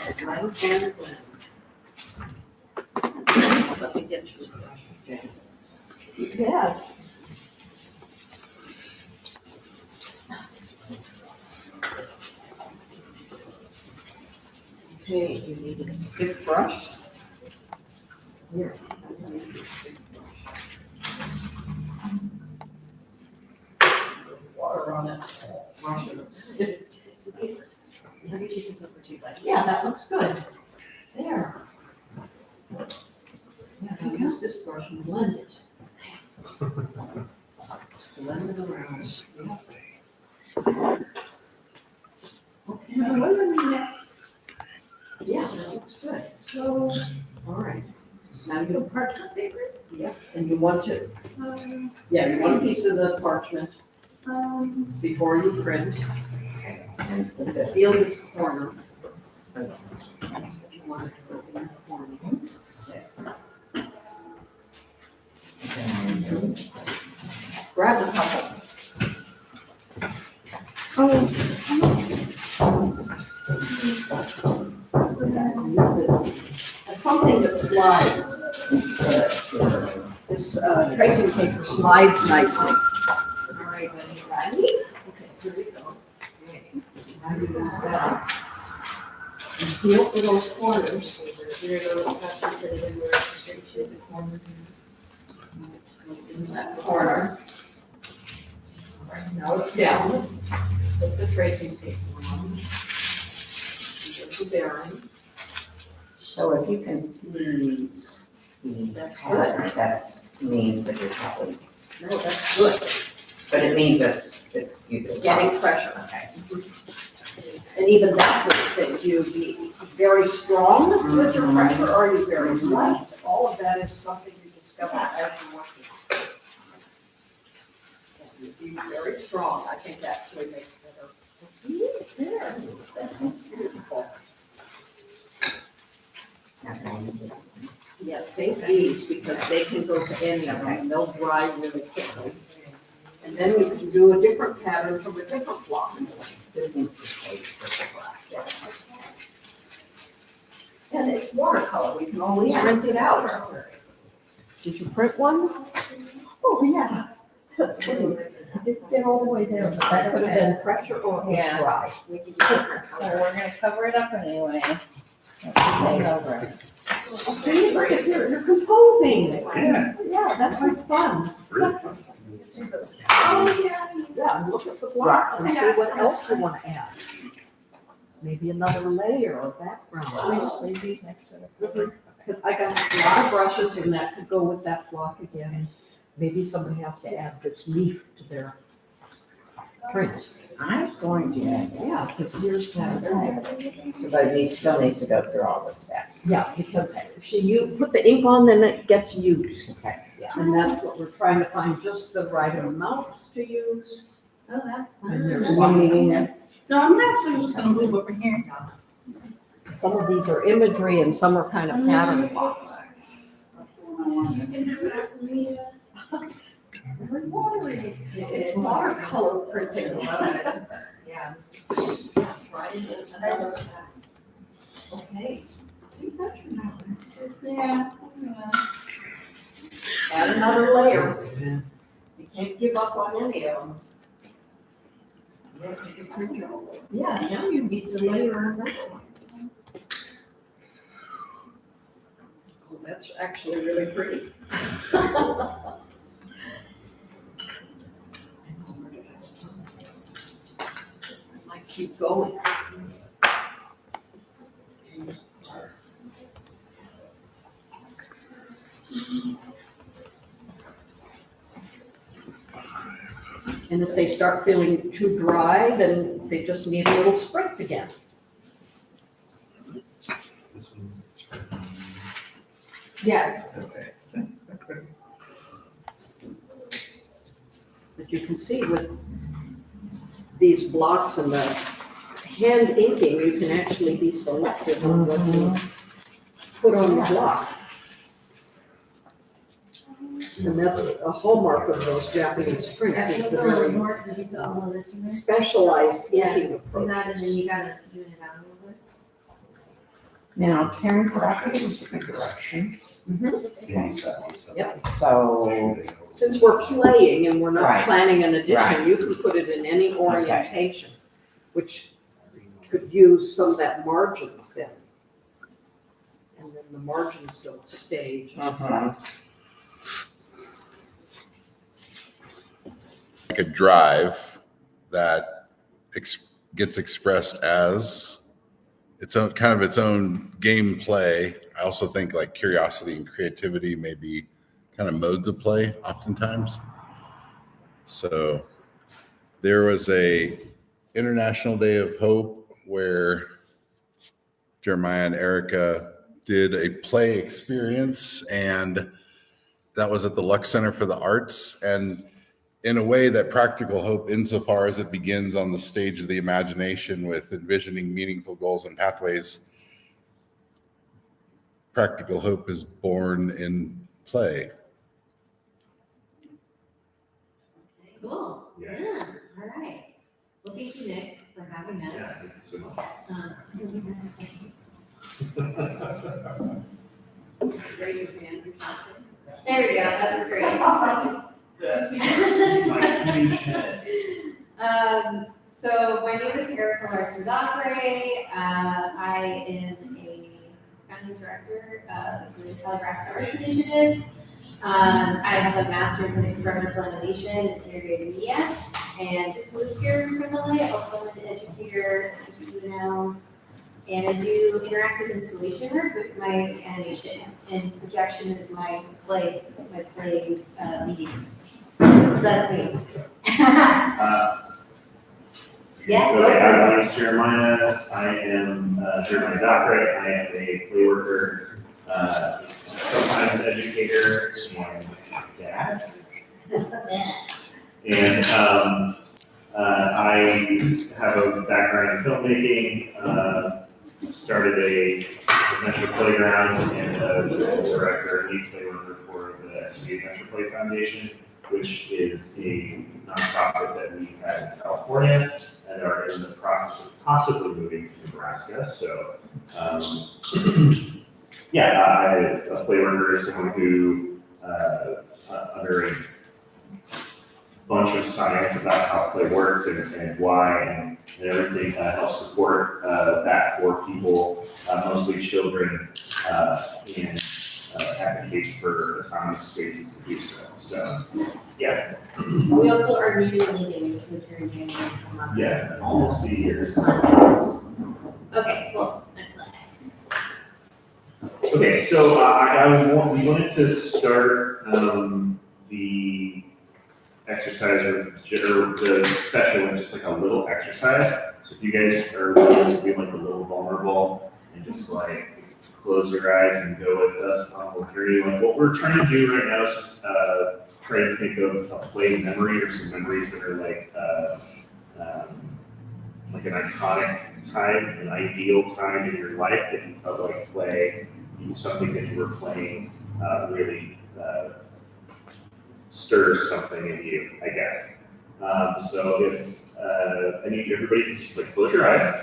Let me get you the brush. Yes. Okay, you need a stiff brush. Here. I need a stiff brush. Water on it. Brush it stiff. It's a paper. Have you chosen number 2? Yeah, that looks good. There. Yeah, now use this brush and blend it. Blend it around. Okay, now what do we next? Yeah, that looks good. So, All right. Now you parchment paper? yeah, and you want to, Um, yeah, you want a piece of the parchment before you print. and put this. Feel this corner. You want it to go in the corner. Grab the couple. It's something that slides. This tracing paper slides nicely. All right, ready? Okay, here we go. Now you use that. And feel for those corners. Here those brushes that are in there, straight to the corner. In that corner. All right, now it's down. Put the tracing paper on. There's the bearing. So if you can see That's the pattern, that means that you're probably, No, that's good. but it means that it's, you It's can. getting pressure. Okay. And even that's a thing, do you be very strong with your pressure, or are you very light? All of that is something you discover as you're working. Yeah, you be very strong, I think that actually makes it better. See, there, that's beautiful. Yes, take these, because they can go to any of them, and they'll dry really quickly. And then we can do a different pattern from a different block. This needs to stay purple black, yeah. And it's watercolor, we can always rinse it out. Did you print one? Oh, yeah, that's good. I didn't get all the way there, but that could have been pressure or it was Yeah. dry. We could do different So colors. we're gonna cover it up anyway. Paint over it. See, look at you're composing. Yeah. Yeah, that's like fun. Oh, yeah. Yeah, and look at the blocks and see what else you want to add. Maybe another layer or background. Should we just leave these next to the? Because I got a lot of brushes and that could go with that block again. Maybe somebody has to add this leaf to their print. I'm going to, Yeah, because here's that. so but he still needs to go through all the steps. Yeah, because you put the ink on, then it gets used. Okay, yeah. And that's what we're trying to find, just the right amount to use. Oh, that's And there's Are lots you of needing this? No, I'm actually just gonna move over here. Some of these are imagery and some are kind of pattern blocks. It's very watery. It's watercolor printing. Yeah. Okay. See, that turned out nice. Yeah. Add another layer. You can't give up on any of them. You have to get print your own. Yeah, now you need to layer another one. Oh, that's actually really pretty. Where did I stop? I might keep going. And if they start feeling too dry, then they just need a little spritz again. This one, Yeah, okay. But you can see with these blocks and the hand inking, you can actually be selective on what you put on the block. And that's a hallmark of those Japanese prints, is the very specialized inking approach. and then you gotta do it out a little bit. Now, Karen, could I put it into the direction? Yep. So, Since we're playing and we're not Right. planning an addition, Right. you can put it in any orientation, which could use some of that margins then. And then the margins don't stage. Like a drive that gets expressed as its own kind of its own gameplay. I also think like curiosity and creativity may be kind of modes of play oftentimes. So there was a International Day of Hope where Jeremiah and Erica did a play experience, and that was at the Lux Center for the Arts. And in a way, that practical hope, insofar as it begins on the stage of the imagination with envisioning meaningful goals and pathways, practical hope is born in play. Cool, Yeah. yeah, all right. Well, thank you, Nick, for having Yeah, us. thank you so much. Raise your hand or something. There we go, that's great. So my name is Erica Larsen-Dockrey. I am a founding director of the Telegraph Arts Initiative. I have a master's in experimental animation and integrated media, and just moved here from LA. I also am an educator, I teach student now, and I do interactive installation work with my animation, and projection is my play medium. So that's me. Yeah. Okay, my name is Jeremiah. I am Jeremiah Dockrey. I am a play worker, sometimes educator, and dad. And I have a background in filmmaking. Started a Adventure Playground and a director, lead play worker for the SB Adventure Play Foundation, which is a nonprofit that we have in California and are in the process of possibly moving to Nebraska. So, a play worker is someone who, a very bunch of science about how play works and why and everything helps support that for people, mostly children, and advocates for autonomous spaces to do so. So, yeah. We also are new to leading, just moved here in January from last year. Yeah, almost 2 years. Okay, cool, excellent. Okay, so we wanted to start the exercise or the session with just like a little exercise. So if you guys are willing to be like a little vulnerable and just like close your eyes and go with us on the journey. Like what we're trying to do right now is just try to think of a play memory or some memories that are like an iconic time, an ideal time in your life that you felt like play, something that you were playing really stirs something in you, I guess. So if I need everybody to just like close your eyes,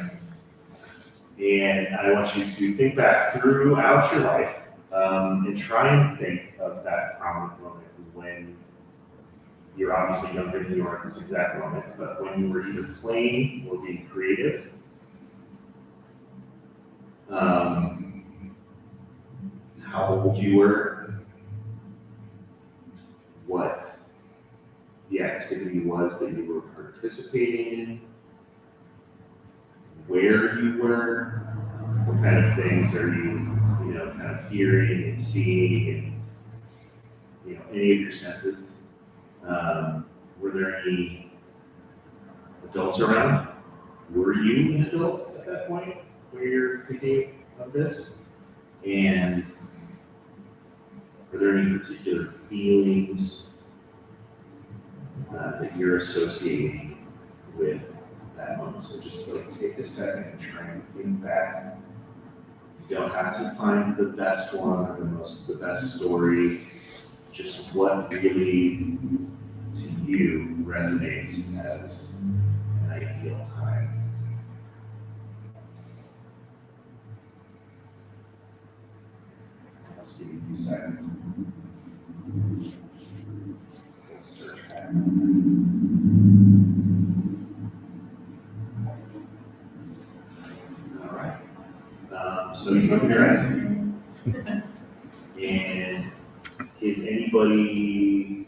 and I want you to think back throughout your life and try and think of that prominent moment when you're obviously younger than you are at this exact moment, but when you were either playing or being creative. How old you were, what the activity was that you were participating in, where you were, what kind of things are you kind of hearing and seeing, and any of your senses. Were there any adults around? Were you an adult at that point where you're thinking of this? And are there any particular feelings that you're associating with that moment? So just like take a second and try and think back. You don't have to find the best one or the best story. Just what really to you resonates as an ideal time. I'll see you in 2 seconds. Let's search back. All right. So you open your eyes. And is anybody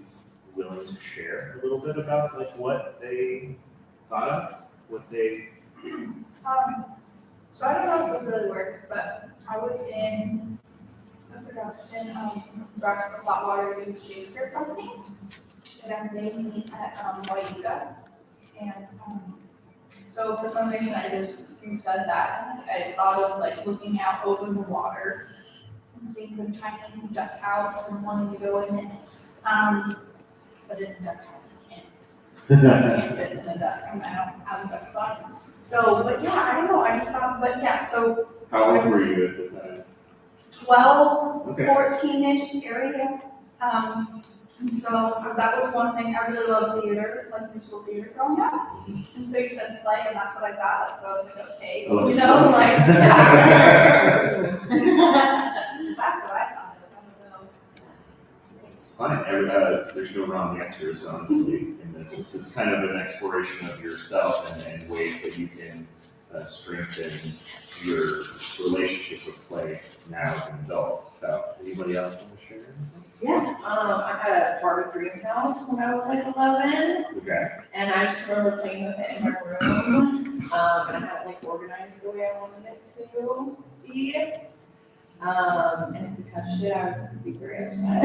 willing to share a little bit about like what they thought of, what they? So I don't know if this really works, but I was in Braxton Flatwater Youth Shakespeare Company, and I'm mainly at Wayuga. And so for some reason I just done that. I thought of like looking out over the water and seeing the tiny duck house and wanting to go in it. But it's a duck house, I can't fit in a duck, and I don't have a duck body. So, but yeah, I don't know, I just thought, but yeah, so. How old were you at the time? 12, Okay. 14-ish area. And so that was one thing. I really love theater, like musical theater growing up. And so you said play, and that's what I got. So I was like, okay, Oh, like, yeah. That's what I thought. I don't know. It's fine. There's no wrong answers, honestly, in this. This is kind of an exploration of yourself and ways that you can strengthen your relationship with play now as an adult. So, anybody else want to share? Yeah, I had a Barbie dream house when I was like 11, Okay. and I just remember playing with it in my room, and I had it like organized the way I wanted it to be. And if you touched it, I would be very upset.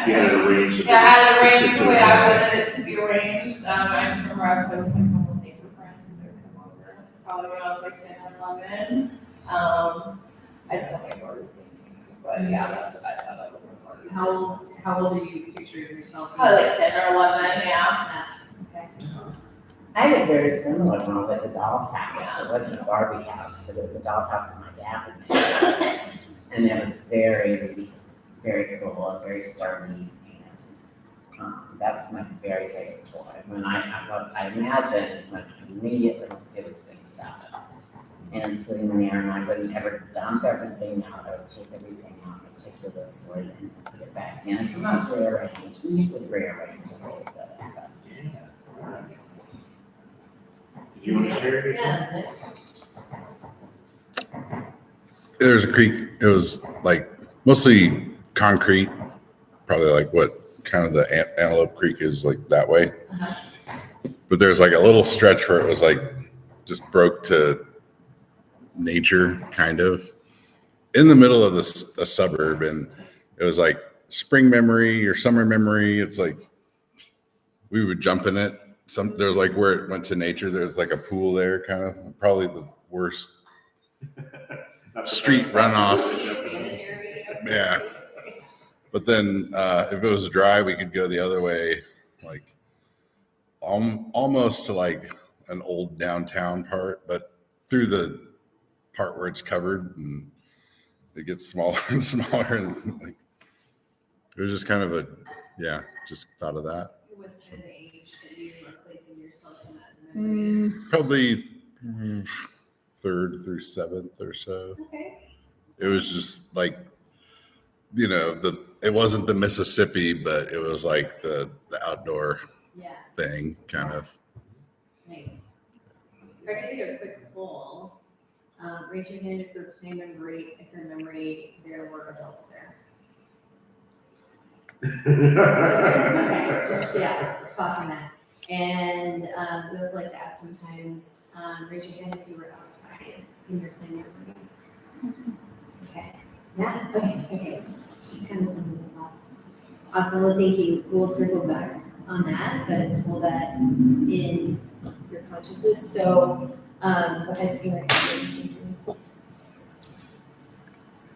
So you had it arranged. Yeah, I had it arranged the way I wanted it to be arranged. I just remember I played with like my little neighbor friends that would come over, probably when I was like 10 or 11. I had so many Barbie things, but yeah, that's what I thought I would. How old are you picturing yourself? Probably like 10 or 11, yeah. Okay. I had a very similar one with a dollhouse. It wasn't a Barbie house, but it was a dollhouse that my dad had made. And it was very, very cool and very sturdy. And that was my very favorite toy. When I imagined when I immediately went to was being set up and sitting there, and I wouldn't ever dump everything out. I would take everything out meticulously and put it back in. Sometimes rearrange. We usually rearrange a little bit. Did you want to share anything? Yeah. There's a creek. It was like mostly concrete, probably like what kind of the Antelope Creek is, like that way. Uh-huh. But there's like a little stretch where it was like just broke to nature, kind of in the middle of a suburb, and it was like spring memory or summer memory. It's like we would jump in it. There's like where it went to nature. There's like a pool there, kind of probably the worst street runoff. Yeah. But then if it was dry, we could go the other way, like almost to like an old downtown part, but through the part where it's covered and it gets smaller and smaller. And like, it was just kind of just thought of that. What's kind of the age that you were placing yourself in that? Probably 3rd through 7th or so. Okay. It was just like, it wasn't the Mississippi, but it was like the outdoor thing, kind of. Nice. If I could take a quick poll, raise your hand if your memory, there were adults there. Okay, just spot on that. And we also like to ask sometimes, raise your hand if you were outside in your play memory. Okay. Yeah. Okay. Just kind of something like that. Awesome. Well, thank you. We'll circle back on that, but hold that in your consciousness. So, go ahead, Sarah.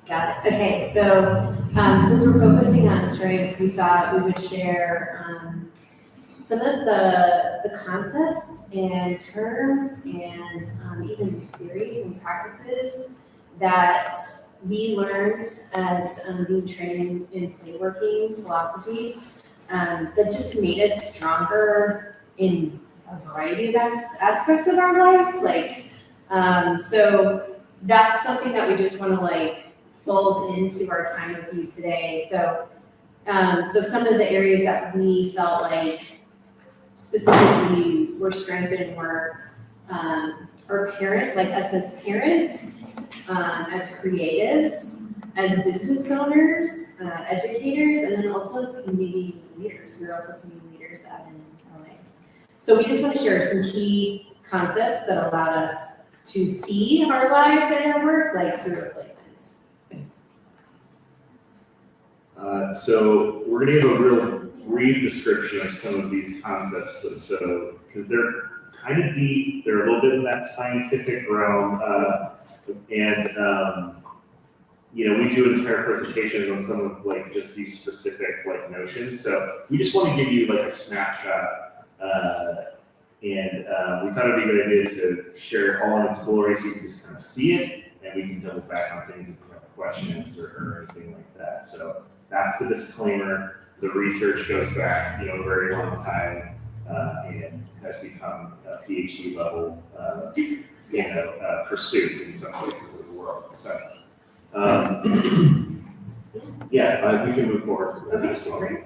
Got it. Okay. So, since we're focusing on strengths, we thought we would share some of the concepts and terms and even theories and practices that we learned as being trained in playworking philosophy that just made us stronger in a variety of aspects of our lives. So that's something that we just want to fold into our time with you today. So some of the areas that we felt like specifically were strengthened were our parent, like us as parents, as creatives, as business owners, educators, and then also as community leaders. We're also community leaders out in LA. So we just want to share some key concepts that allowed us to see our lives and our work through a play lens. So we're going to give a real brief description of some of these concepts. So because they're kind of deep, they're a little bit in that scientific realm, we do entire presentations on some of just these specific notions. So we just want to give you a snapshot, and we thought it'd be a good idea to share it all in its glory, so you can just kind of see it, and we can double back on things if you have questions or anything like that. So that's the disclaimer. The research goes back, a very long time, and has become a PhD level, pursuit in some places of the world. So, we can move forward with that as well. Great.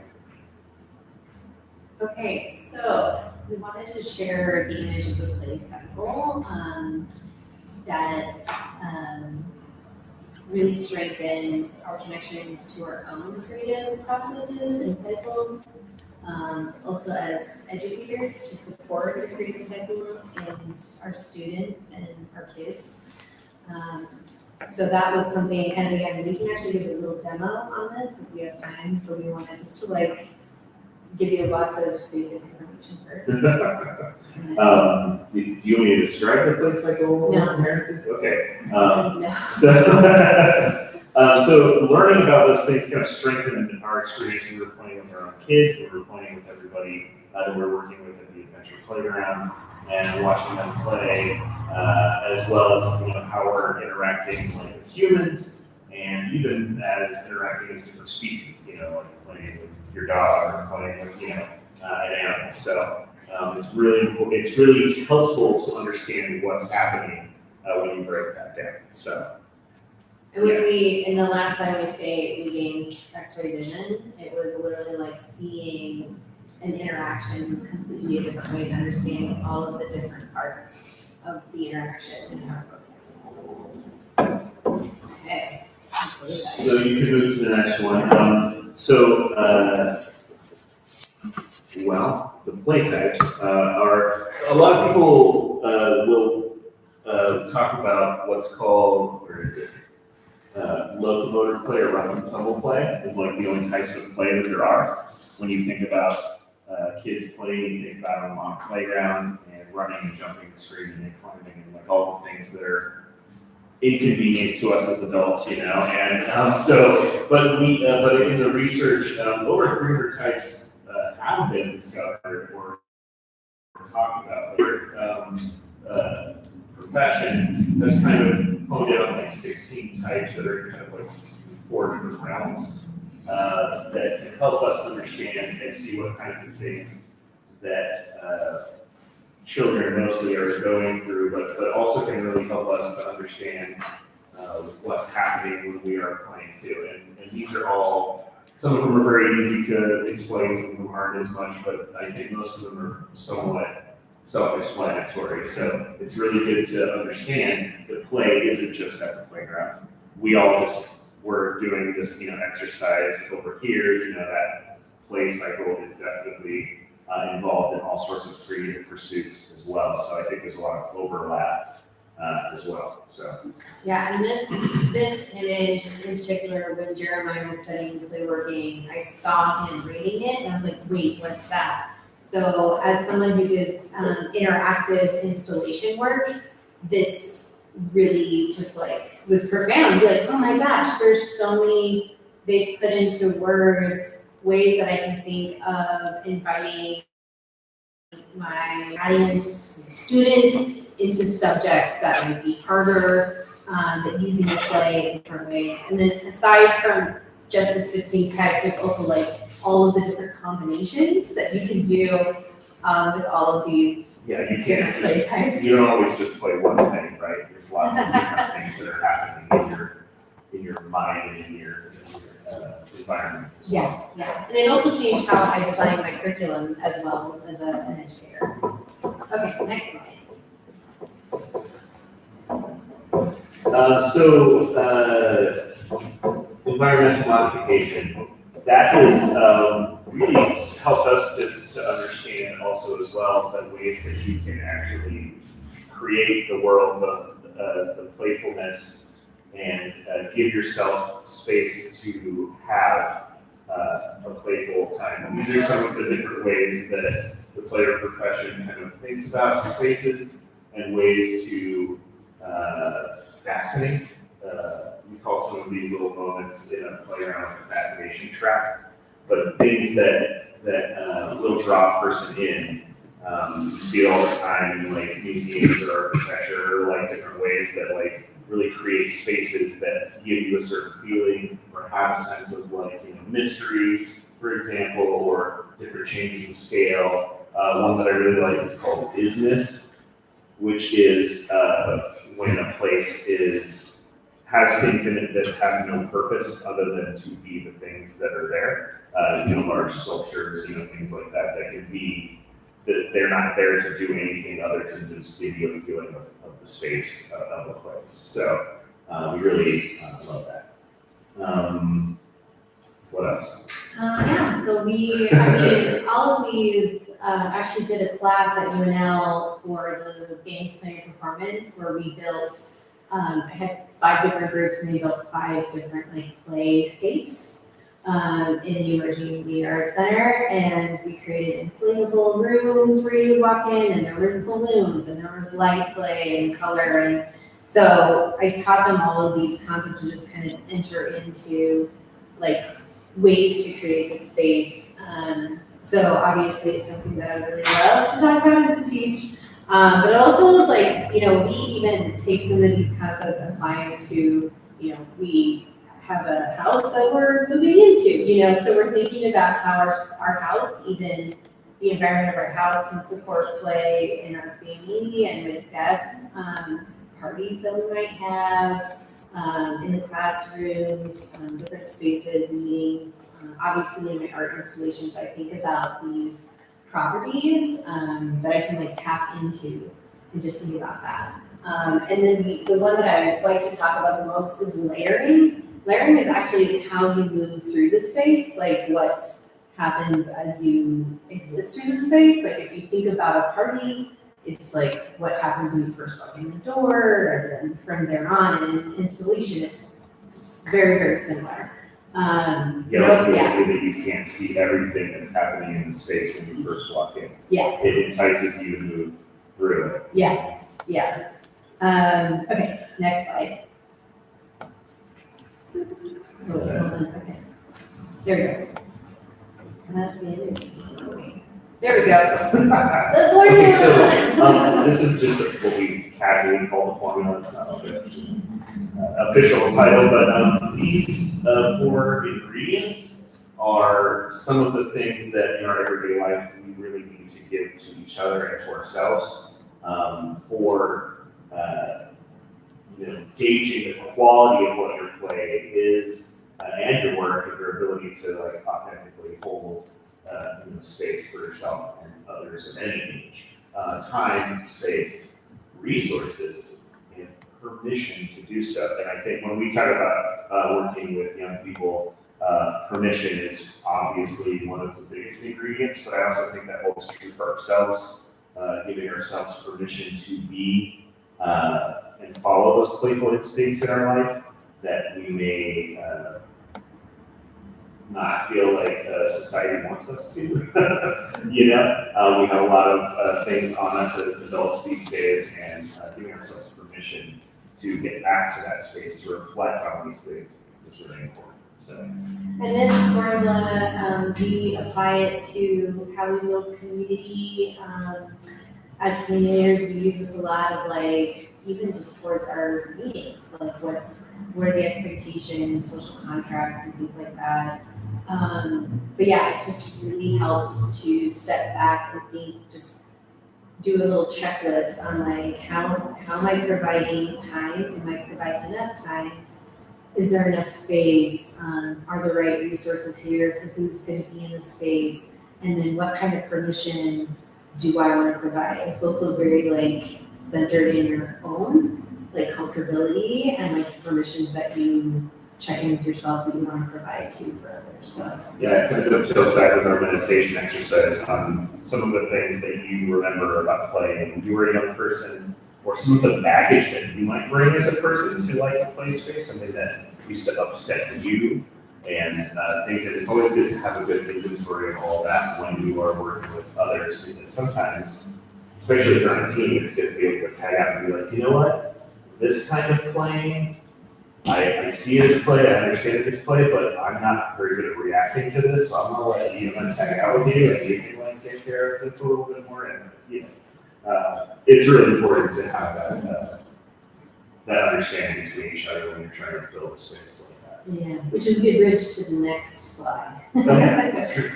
Okay, so we wanted to share the image of the play cycle that really strengthened our connections to our own creative processes and cycles. Also as educators to support the creative cycle and our students and our kids. So that was something, and again, we can actually give a little demo on this if we have time, but we wanted just to give you lots of basic information first. Do you want me to describe the play cycle? No. Okay. No. So learning about those things kind of strengthened our experience when we were playing with our own kids, when we were playing with everybody that we were working with at the Adventure Playground, and watching them play, as well as how we're interacting as humans, and even as interacting as different species. Playing with your dog or playing with an animal. So it's really helpful to understand what's happening when you break that down. So. And when in the last time we gained X-ray vision, it was literally seeing an interaction completely a different way, and understanding all of the different parts of the interaction in our book. Okay. So you can move to the next one. Well, the play types are, a lot of people will talk about what's called, where is it? Locomotor play or rough and tumble play is like the only types of play that there are. When you think about kids playing, you think about them on a playground and running and jumping and screaming and climbing and like all the things that are inconvenient to us as adults, you know. And but in the research, over 300 types have been discovered or talked about. Profession has kind of honed in on like 16 types that are kind of like 4 different realms that can help us understand and see what kinds of things that children mostly are going through, but also can really help us to understand what's happening when we are playing too. And these are all, some of them are very easy to explain, some of them aren't as much, but I think most of them are somewhat self-explanatory. So it's really good to understand that play isn't just at the playground. We all just were doing this, exercise over here. That play cycle is definitely involved in all sorts of creative pursuits as well. So I think there's a lot of overlap as well. So Yeah, and this image in particular, when Jeremiah was studying play working, I saw him reading it, and I was like, wait, what's that? So as someone who does interactive installation work, this really just like was profound. You're like, oh my gosh, there's so many, they've put into words, ways that I can think of inviting my audience, students into subjects that might be harder, but using the play in different ways. And then aside from just the 16 types, there's also like all of the different combinations that you can do with all of these different play types. You don't always just play one thing, right? There's lots of different things that are happening in your mind and in your environment. Yeah. And it also changed how I design my curriculum as well as an educator. Okay, next slide. Environmental modification. That has really helped us to understand also as well the ways that you can actually create the world, the playfulness, and give yourself space to have a playful time. These are some of the different ways that the player profession kind of thinks about spaces and ways to fascinate. We call some of these little moments in a playground a fascination track, but things that will draw a person in. You see it all the time in like museums or architecture, or like different ways that like really create spaces that give you a certain feeling or have a sense of like mystery, for example, or different changes of scale. One that I really like is called isness, which is when a place has things in it that have no purpose other than to be the things that are there. Large sculptures, things like that can be, that they're not there to do anything other than just give you a feeling of the space of the place. So we really love that. What else? All of these actually did a class at UNL for the games playing performance where we built, I had 5 different groups and they built 5 different like play scapes in the Emerging Media Arts Center, and we created inflatable rooms where you would walk in, and there was balloons and there was light play and color, and so I taught them all of these concepts to just kind of enter into like ways to create the space. So obviously it's something that I really love to talk about and to teach. But it also was like, we even take some of these concepts and apply them to, we have a house that we're moving into, so we're thinking about how our house, even the environment of our house, can support play in our family and with guests, parties that we might have, in the classrooms, different spaces, meetings. Obviously in my art installations, I think about these properties that I can like tap into and just think about that. And then the one that I like to talk about the most is layering. Layering is actually how you move through the space, like what happens as you exist through the space. Like if you think about a party, it's like what happens when you first walk in the door, and then from there on. And in installation, it's very, very similar. The idea that you can't see everything that's happening in the space when you first walk in. Yeah. It entices you to move through it. Yeah. Okay, next slide. Hold on a second. There we go. It is. There we go. The formula. Okay, so this is just what we casually call the formula. It's not like an official title, but these 4 ingredients are some of the things that in our everyday life we really need to give to each other and to ourselves for gauging the quality of what your play is and your work and your ability to like authentically hold space for yourself and others of any age. Time, space, resources, and permission to do so. And I think when we talk about working with young people, permission is obviously one of the biggest ingredients, but I also think that holds true for ourselves, giving ourselves permission to be and follow those playful instincts in our life that we may not feel like society wants us to. We have a lot of things on us as adults these days, and giving ourselves permission to get back to that space to reflect on these things is really important. So, and this formula, we apply it to how we build community. As communicators, we use this a lot of like, even just towards our meetings, like what are the expectations, social contracts and things like that. But yeah, it just really helps to step back and think, just do a little checklist on like, how am I providing time? Am I providing enough time? Is there enough space? Are the right resources here for who's going to be in the space? And then what kind of permission do I want to provide? It's also very like centered in your own like comfortability and like permissions that you check in with yourself that you want to provide to for others. So yeah, it kind of dovetails back with our meditation exercise on some of the things that you remember about playing when you were a young person, or some of the baggage that you might bring as a person to like a play space, something that used to upset you, and things that it's always good to have a good inventory of all that when you are working with others, because sometimes, especially if you're on a team, it's good to be able to tag out and be like, you know what, this kind of playing, I see it as play, I understand it as play, but I'm not very good at reacting to this, so I'm gonna let you tag out with you and you can like take care of this a little bit more, and it's really important to have that understanding between each other when you're trying to build a space like that. yeah, which is a good bridge to the next slide. That's true.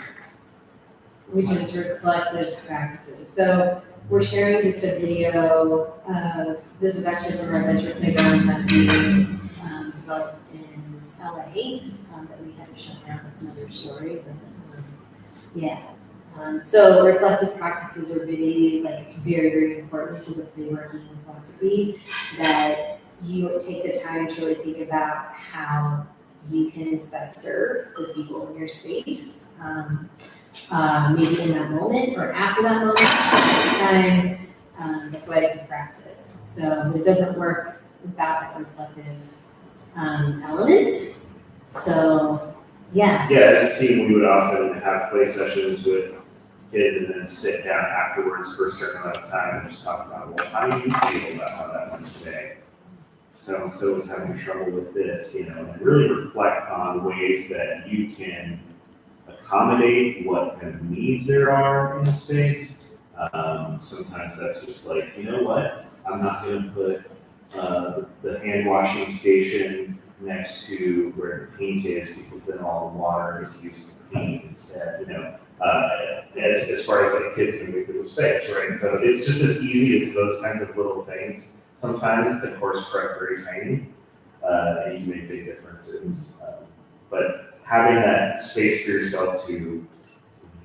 Which is reflective practices. So we're sharing just a video of, this is actually from our Venture Playground that we developed in LA that we had to shut down. That's another story, but yeah. So reflective practices are really, like, it's very, very important to the playworking philosophy that you take the time to really think about how you can best serve the people in your space. Maybe in that moment or after that moment, next time. That's why it's a practice. So it doesn't work without that reflective element. So yeah. Yeah, as a team, we would often have play sessions with kids and then sit down afterwards for a certain amount of time and just talk about, well, how do you feel about how that went today? So was having trouble with this, and really reflect on ways that you can accommodate what kind of needs there are in the space. Sometimes that's just like, you know what, I'm not going to put the hand washing station next to where the paint is, because then all the water gets used for paint instead, as far as like kids can move through the space, right? So it's just as easy as those kinds of little things. Sometimes the course correct very tiny, and you make big differences. But having that space for yourself to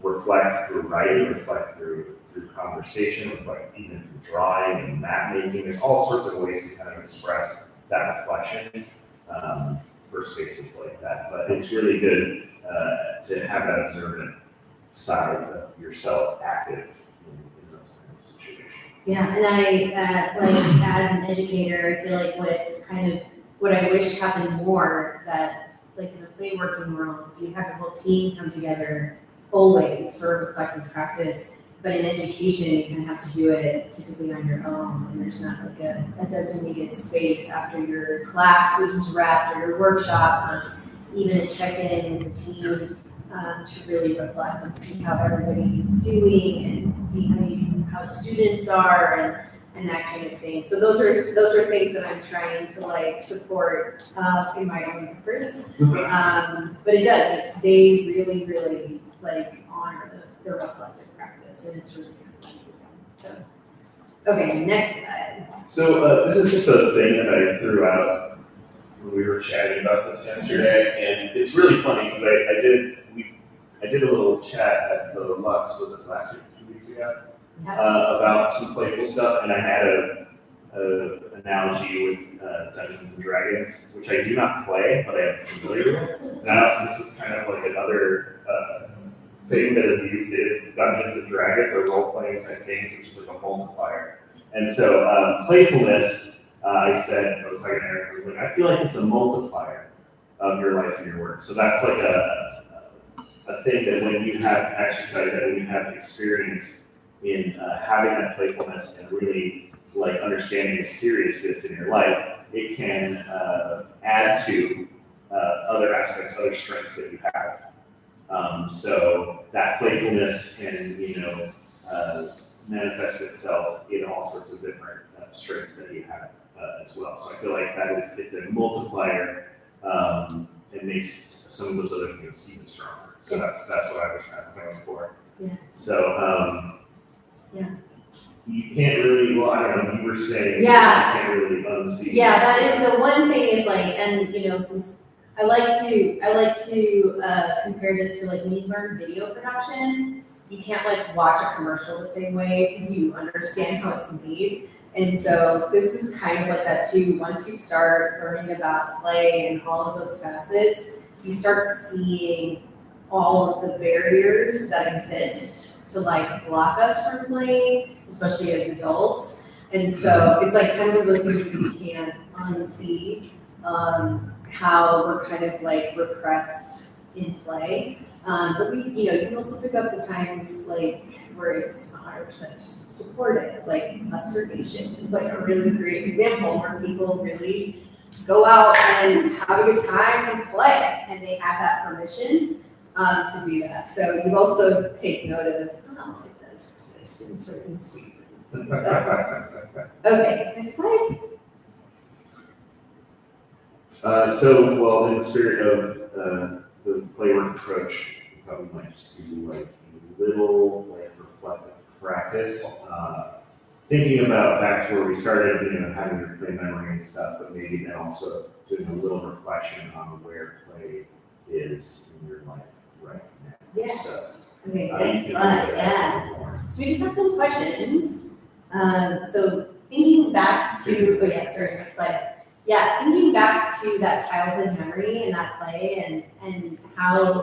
reflect through writing, reflect through conversation, reflect even through drawing and map making. There's all sorts of ways to kind of express that reflection for spaces like that. But it's really good to have that observant side of yourself active in those kind of situations. Yeah, and I, like, as an educator, I feel like what I wish happened more, that, like, in the play working world, you have the whole team come together always for reflective practice, but in education, you kind of have to do it typically on your own, and there's not like a designated space after your class is wrapped or your workshop, or even a check-in with the team to really reflect and see how everybody's doing and see how students are and that kind of thing. So those are things that I'm trying to like support in my own efforts. But it does. They really, really like honor the reflective practice, and it's really good. So, okay, next slide. So this is just a thing that I threw out when we were chatting about this yesterday, and it's really funny because I did a little chat at the Lux, was it last week, 2 weeks ago? About some playful stuff, and I had a analogy with Dungeons and Dragons, which I do not play, but I am familiar with. And also, this is kind of like another thing that is used in Dungeons and Dragons or role-playing type games, which is like a multiplier. And so playfulness, I was talking to Eric, I was like, I feel like it's a multiplier of your life and your work. So that's like a thing that when you have exercise, that when you have experience in having that playfulness and really like understanding the seriousness in your life, it can add to other aspects, other strengths that you have. So that playfulness can, manifest itself in all sorts of different strengths that you have as well. So I feel like it's a multiplier and makes some of those other things even stronger. So that's what I was kind of going for. Yeah. So Yeah. you can't really, well, I don't know, you were saying Yeah. you can't really unsee. Yeah, that is the one thing is like, and since I like to compare this to like when you learn video production, you can't like watch a commercial the same way because you understand how it's made. And so this is kind of like that too. Once you start learning about play and all of those facets, you start seeing all of the barriers that exist to like block us from playing, especially as adults. And so it's like kind of those things that you can't unsee, how we're kind of like repressed in play. But you can also pick up the times like where it's 100% supported, like masturbation is like a really great example where people really go out and have a good time and play, and they have that permission to do that. So you also take note of, it does exist in certain spaces. So, okay, next slide. Well, in the spirit of the play work approach, we thought we might just do like a little like reflective practice. Thinking about back to where we started, having your play memory and stuff, but maybe then also doing a little reflection on where play is in your life right now. Yeah. So, Okay, you next can slide. do that Yeah. more. So we just have some questions. So thinking back to, next slide. Yeah, thinking back to that childhood memory and that play and how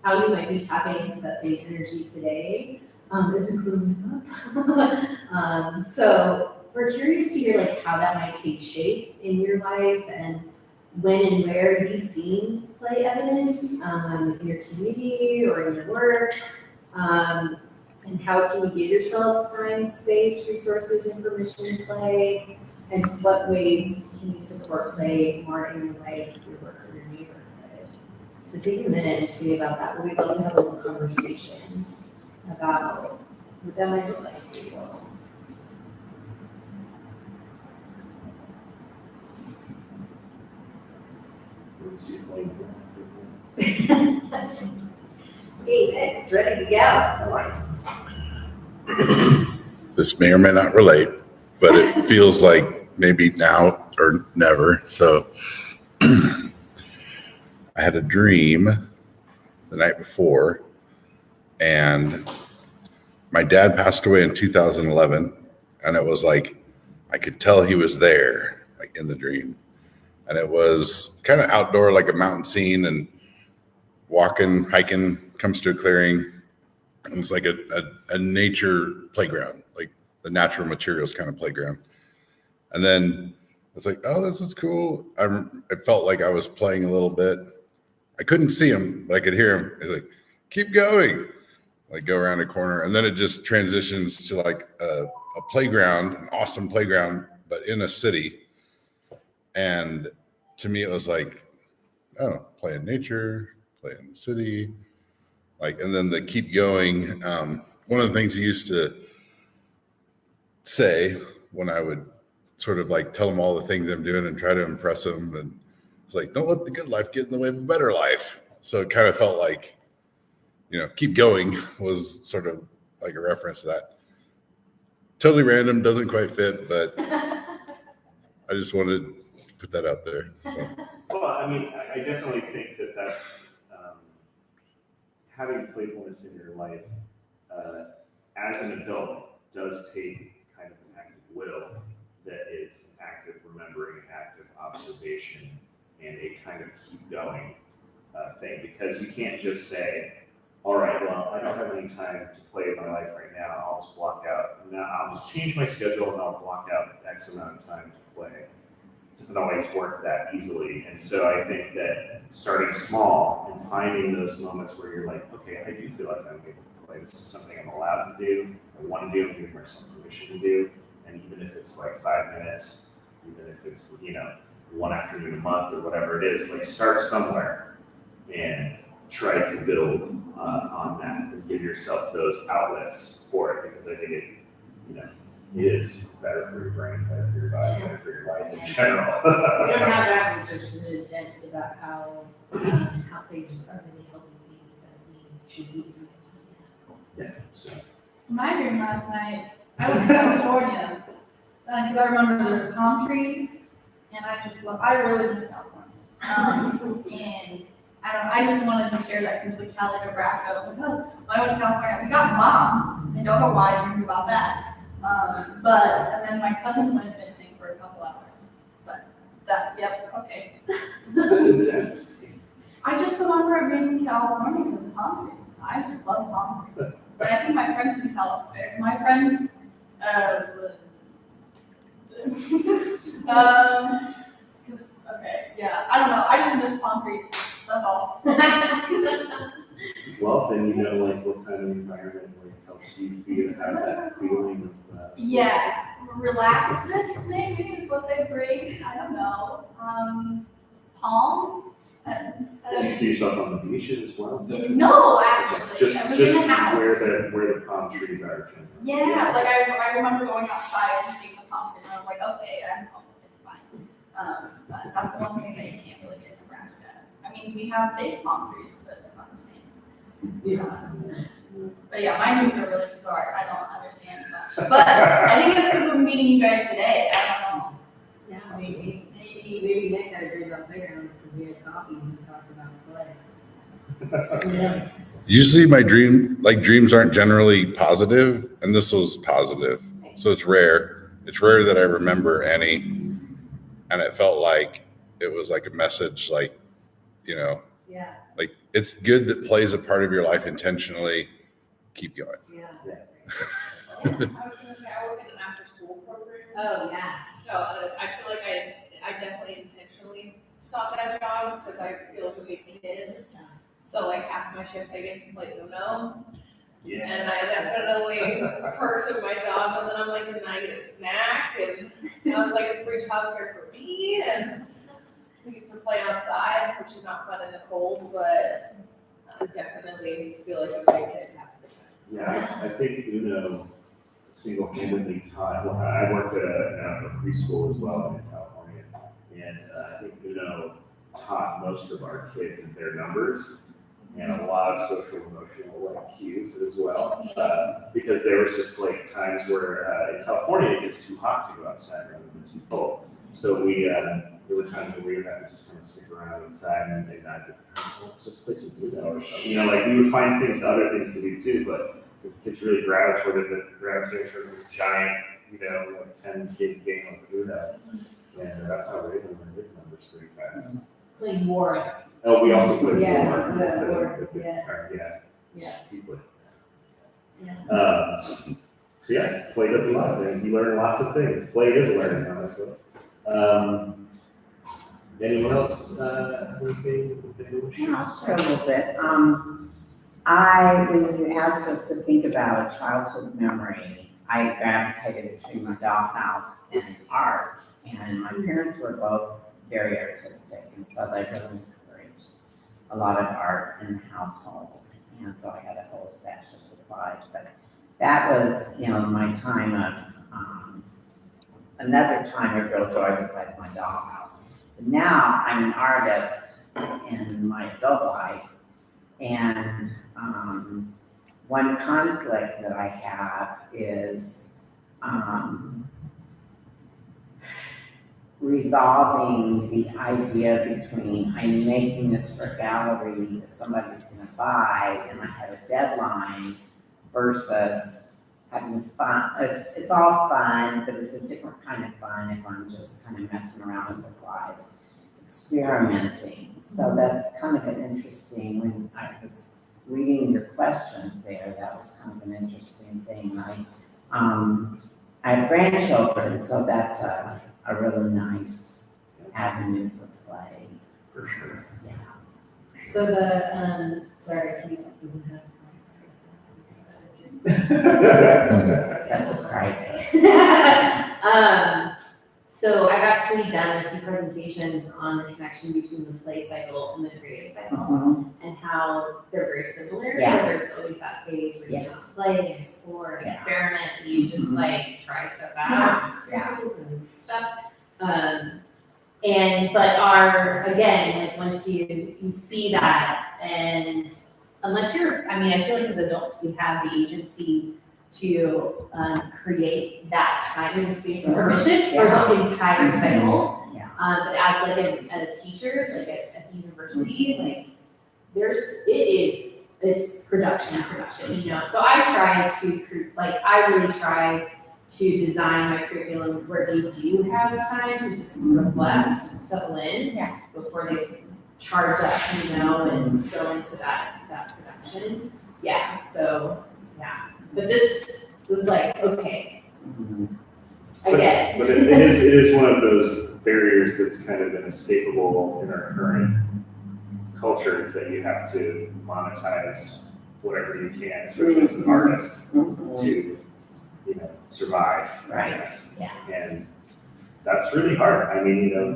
you might be tapping into that same energy today. Is growing up. So we're curious to hear like how that might take shape in your life and when and where you've seen play evidence in your community or in your work. And how can you give yourself time, space, resources, and permission to play? And what ways can you support play more in your life, your work, or your neighborhood? So take a minute and think about that. We'd love to have a little conversation about what that might look like for you. Hey, it's ready to go. This may or may not relate, but it feels like maybe now or never. So I had a dream the night before, And my dad passed away in 2011, and it was like I could tell he was there, like in the dream. And it was kind of outdoor, like a mountain scene, and walking, hiking, comes to a clearing. It was like a nature playground, like the natural materials kind of playground. And then I was like, oh, this is cool. It felt like I was playing a little bit. I couldn't see him, but I could hear him. He's like, keep going. Like go around a corner. And then it just transitions to like a playground, an awesome playground, but in a city. And to me, it was like, oh, play in nature, play in the city. Like, and then the keep going. One of the things he used to say when I would sort of like tell him all the things I'm doing and try to impress him, and it's like, don't let the good life get in the way of a better life. So it kind of felt like, keep going was sort of like a reference to that. Totally random, doesn't quite fit, but I just wanted to put that out there. So. Well, I mean, I definitely think that that's having playfulness in your life as an adult does take kind of an active will that is active remembering, active observation, and a kind of keep going thing, because you can't just say, all right, well, I don't have any time to play in my life right now. I'll just block out. Now I'll just change my schedule and I'll block out X amount of time to play. It doesn't always work that easily. And so I think that starting small and finding those moments where you're like, okay, I do feel like I'm able to play. This is something I'm allowed to do. I want to do. I'm giving myself permission to do. And even if it's like 5 minutes, even if it's, one afternoon a month or whatever it is, like start somewhere and try to build on that and give yourself those outlets for it, because I think it, it is better for your brain, better for your body, better for your life in general. We don't have that research because it is dense about how things are really healthy that we should be doing. Yeah, so. My dream last night, I went to California, because I remember there were palm trees, and I really miss California. And I just wanted to share that because of Cali, Nebraska. I was like, oh, when I went to California, we got bombed. I don't know why I knew about that. And then my cousin went missing for a couple hours. But okay. That's intense. I just remember being in California because of palm trees. I just love palm trees. But I think my friends in California, I don't know. I just miss palm trees. That's all. Well, then like what kind of environment helps you feel, have that feeling of Relaxedness maybe is what they bring. I don't know. Palm. Do you see yourself on the beach as well? No, actually. I was in a house. Where the palm trees are. Yeah, like I remember going outside and seeing the palm trees, and I was like, okay, I'm home. It's fine. But that's the one thing that you can't really get in Nebraska. I mean, we have fake palm trees, but it's not the same. But yeah, my dreams are really bizarre. I don't understand much. But I think it's because of meeting you guys today. I don't know. Yeah, maybe Nick had a dream about playgrounds because we had coffee and we talked about play. Yes. Usually my dreams aren't generally positive, and this was positive. So it's rare. It's rare that I remember any. And it felt like it was like a message, like, Yeah. like it's good that plays a part of your life intentionally. Keep going. Yeah. I was gonna say, I work in an after-school program. Oh, yeah. So I feel like I definitely intentionally sought that job because I feel like a big kid. So like half my shift I get to play Uno. Yeah. And I definitely perks of my job, and then I'm like, and I get a snack, and I was like, it's free childcare for me, and we get to play outside, which is not fun in the cold, but I definitely feel like a big kid half the time. Yeah, I think Uno single-handedly taught. Well, I worked at a preschool as well in California, and I think Uno taught most of our kids their numbers and a lot of social emotional cues as well, because there was just times where in California it gets too hot to go outside rather than too cold. So we there were times where we would have to just kind of stick around inside and not, let's just play some Uno or something. You know, like we would find other things to do too, but the kids really gravitated towards this giant, you know, like 10 kid game of Uno. And that's how we're able to learn his numbers pretty fast. Playing war. Oh, we also played Yeah, War. That's War, a good yeah. card, yeah. Yeah. Easily. Yeah. So yeah, play does a lot of things. You learn lots of things. Play is learning, honestly. Anyone else? Anything they would Yeah, share? I'll share a little bit. When you asked us to think about a childhood memory, I gravitated between my dollhouse and art. And my parents were both very artistic, and so they really encouraged a lot of art in the household. And so I had a whole stash of supplies, but that was, you know, my time of, another time of real joy besides my dollhouse. But now I'm an artist in my adult life, and one conflict that I have is resolving the idea between I'm making this for a gallery that somebody's gonna buy and I have a deadline versus having fun. It's all fun, but it's a different kind of fun if I'm just kind of messing around with supplies, experimenting. So that's kind of an interesting, when I was reading your questions there, that was kind of an interesting thing. I have grandchildren, so that's a really nice avenue for play. For sure. Yeah. So the, sorry, he doesn't have. That's a crisis. So I've actually done a few presentations on the connection between the play cycle and the creative cycle, and how they're very similar. Yeah. There's always that phase where you Yeah. just play and explore and Yeah. experiment, and you just Mhm. like try stuff out, Yeah. materials and stuff. Again, like once you see that, and unless I feel like as adults, we have the agency to create that time and space and permission for the entire cycle. Yeah. But as like a teacher, like at university, like it's production, you know. So I really try to design my curriculum where they do have time to just reflect, settle in before they charge up, you know, and go into that production. Yeah, so, yeah. But this was like, okay, I get it. But it is one of those barriers that's kind of inescapable in our current culture, is that you have to monetize whatever you can, especially as an artist, to, you know, survive. I Right. guess. Yeah. And that's really hard. I mean, you know,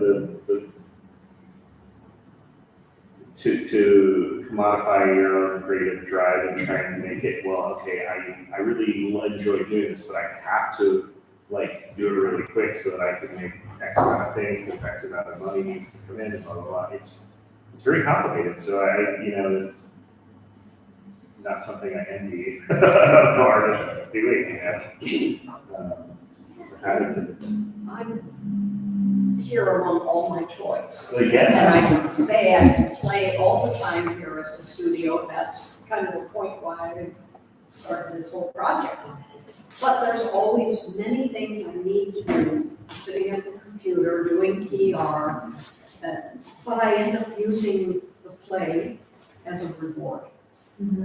to commodify your own creative drive and try and make it, well, okay, I really enjoy doing this, but I have to like do it really quick so that I can make X amount of things, because X amount of money needs to come in, and blah, blah, blah. It's very complicated. So it's not something I envy artists doing, you know. Having to. I'm here among all my choice. Well, yeah. And I can say I can play all the time here at the studio. That's kind of the point why I started this whole project. But there's always many things I need to do, sitting at the computer, doing PR. But I end up using the play as a reward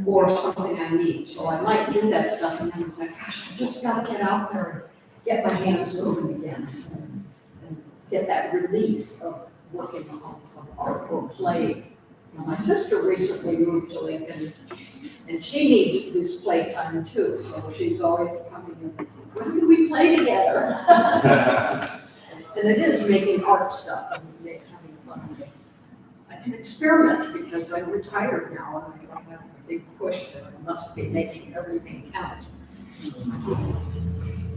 or something I need. So I might do that stuff and then it's like, gosh, I just gotta get out there and get my hands moving again. And get that release of working on some art or play. Now, my sister recently moved to Lincoln and she needs this playtime too. So she's always coming in, when can we play together? And it is making art stuff and having fun. I can experiment because I'm retired now and I have a big push that I must be making everything count.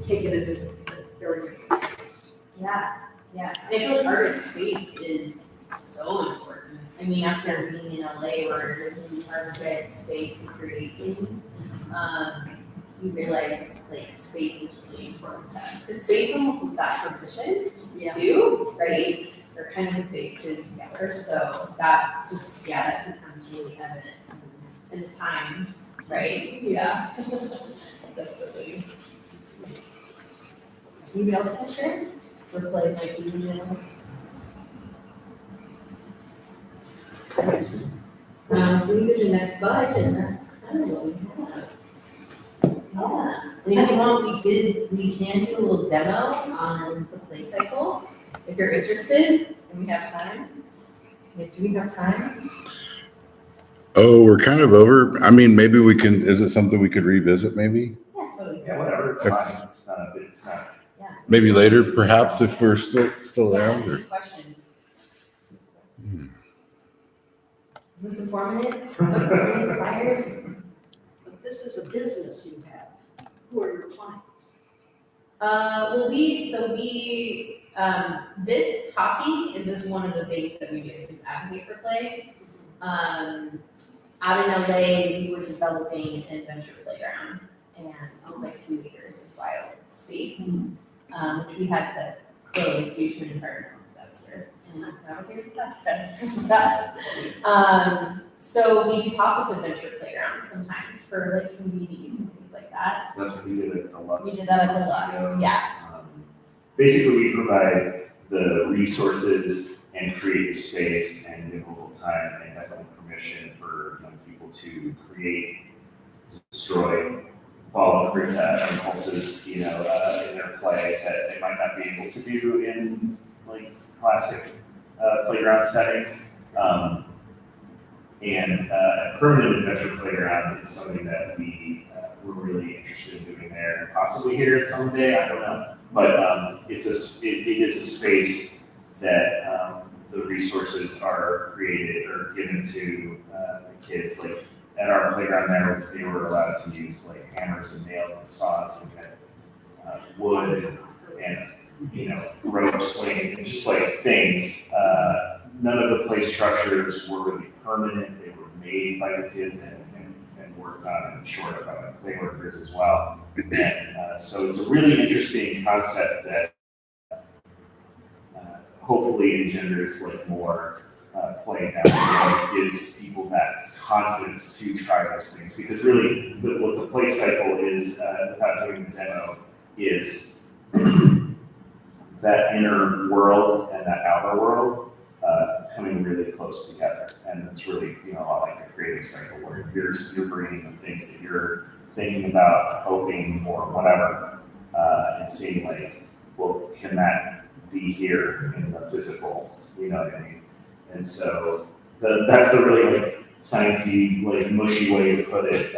Taking it at a very good pace. Yeah. And I feel like artist space is so important. I mean, after being in LA where there's really perfect space to create things, you realize like space is really important to us. Because space almost is that permission too, right? they're kind of baked in together, so that just, yeah, that becomes really evident in the time, right? Yeah. Definitely. Anybody else can share? Or play like emails? So we go to the next slide, and that's kind of what we have. Yeah, and if you want, we can do a little demo on the play cycle, if you're interested, and we have time. Like, do we have time? Oh, we're kind of over. I mean, maybe we can, is it something we could revisit maybe? Yeah, totally. Yeah, whatever, it's fine, it's not. Yeah. Maybe later, perhaps, if we're still around, Yeah, or? any questions? Hmm. Is this informative? Are you inspired? But this is a business you have. Who are your clients? Well, this talking is just one of the things that we do as Advocate for Play. Out in LA, we were developing an adventure playground, and it was like 2 acres of wild space, which we had to close due to an environmental disaster. And now we're here last time because of that. So we do pop-up adventure playgrounds sometimes for like communities and things like that. That's what we did at the Lux. We did that at the Lux, yeah. Basically, we provide the resources and create the space and give a little time and definitely permission for young people to create, destroy, follow impulses, in their play that they might not be able to do in like classic playground settings. And a permanent adventure playground is something that we're really interested in doing there, and possibly here at someday, I don't know. But it is a space that the resources are created or given to the kids. Like at our playground there, they were allowed to use like hammers and nails and saws and wood and rope swing and just like things. None of the play structures were really permanent. They were made by the kids and worked on and shored up by the play workers as well. And so it's a really interesting concept that hopefully engenders like more play now, gives people that confidence to try those things. Because really, what the play cycle is, without doing the demo, is that inner world and that outer world coming really close together. And it's really, a lot like the creative cycle where you're bringing the things that you're thinking about, hoping, or whatever, and seeing like, well, can that be here in the physical? You know what I mean? And so that's the really like sciencey, like mushy way to put it.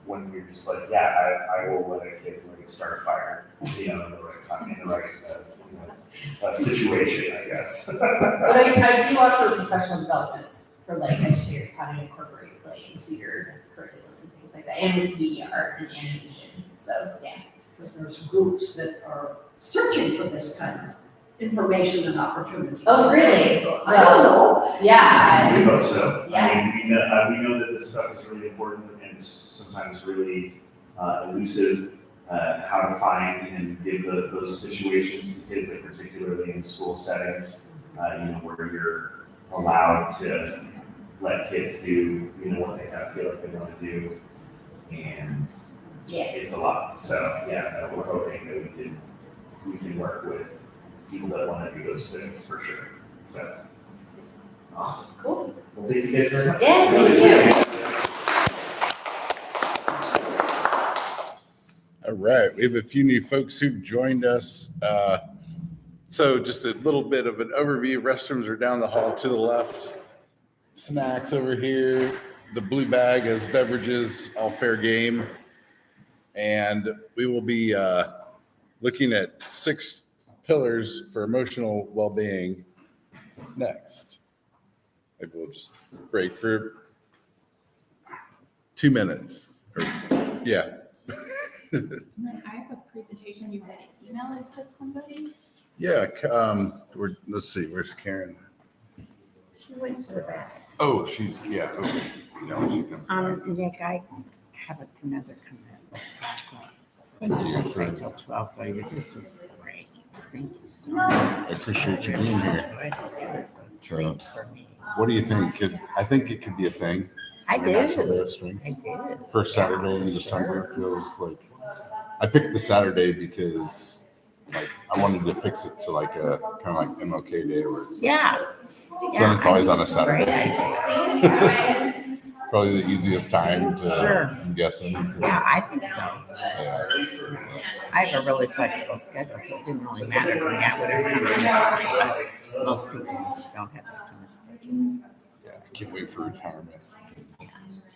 When you're just like, yeah, I will let a kid like start a fire, in the right situation, I guess. But I do offer professional developments for like educators, how to incorporate play into your curriculum and things like that, and with media art and animation. So yeah. Because there's groups that are searching for this kind of information and opportunities. Oh, really? I don't know. Yeah. We hope so. Yeah. I mean, we know that this stuff is really important and it's sometimes really elusive. How to find and give those situations to kids, like particularly in school settings, where you're allowed to let kids do, what they kind of feel like they want to do, and it's a lot. So yeah, we're hoping that we can work with people that want to do those things for sure. So awesome. Cool. Well, thank you guys very much. Yeah, thank you. All right, we have a few new folks who've joined us. So just a little bit of an overview. Restrooms are down the hall to the left. Snacks over here. The blue bag has beverages, all fair game. And we will be looking at 6 pillars for emotional well-being next. Maybe we'll just break for 2 minutes. Yeah. And then I have a presentation you want to email it to somebody. Yeah, let's see, where's Karen? She went to the back. Oh, she's, yeah, okay. No, she comes back. Nick, I have another commitment, so Thank you. it's until 12:30. This was great. Thank you so much. I appreciate you being here. It's a So, treat for me. what do you think? I think it could be a thing. I International Day do. of Strength. I do. First Saturday in December feels like I picked the Saturday because like I wanted to fix it to like a kind of like MLK Day where it's Yeah. so then it's always on a Great Saturday. idea. Probably the easiest time to Sure. I'm guessing. Yeah, I think so. Yeah. I have a really flexible schedule, so it didn't really matter to me. I would have come anytime, but most people don't have that kind of schedule. Yeah, I can't wait for retirement.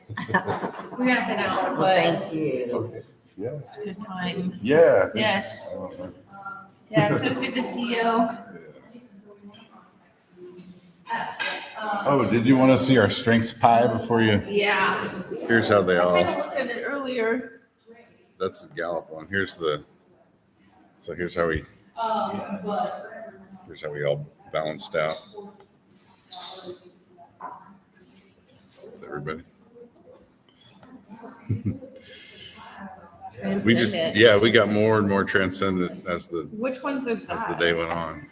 We gotta head out, Well, but thank you. Okay. Yeah. it's a good time. Yeah. Yes. Uh, Yeah, so good to see you. Oh, did you want to see our strengths pie before you? Yeah. Here's how they I all. kind of looked at it earlier. That's the Gallup one. Here's how we. But. Here's how we all balanced out. Is everybody? We just we got more and more transcendent as the Which ones are as the that? day went on.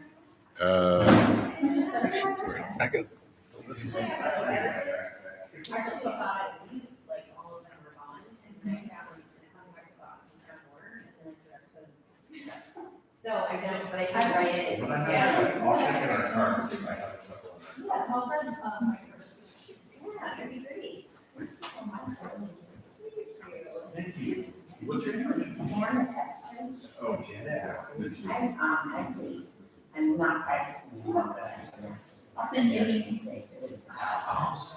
I got. So I don't, but I can write it When I down. have, I'll check in our car. I have a couple of them. Yeah, well, then, yeah, that'd be great. Thank you. What's your name? Janet Eskridge. Oh, Janet. I'm not practicing. I'll send you an email.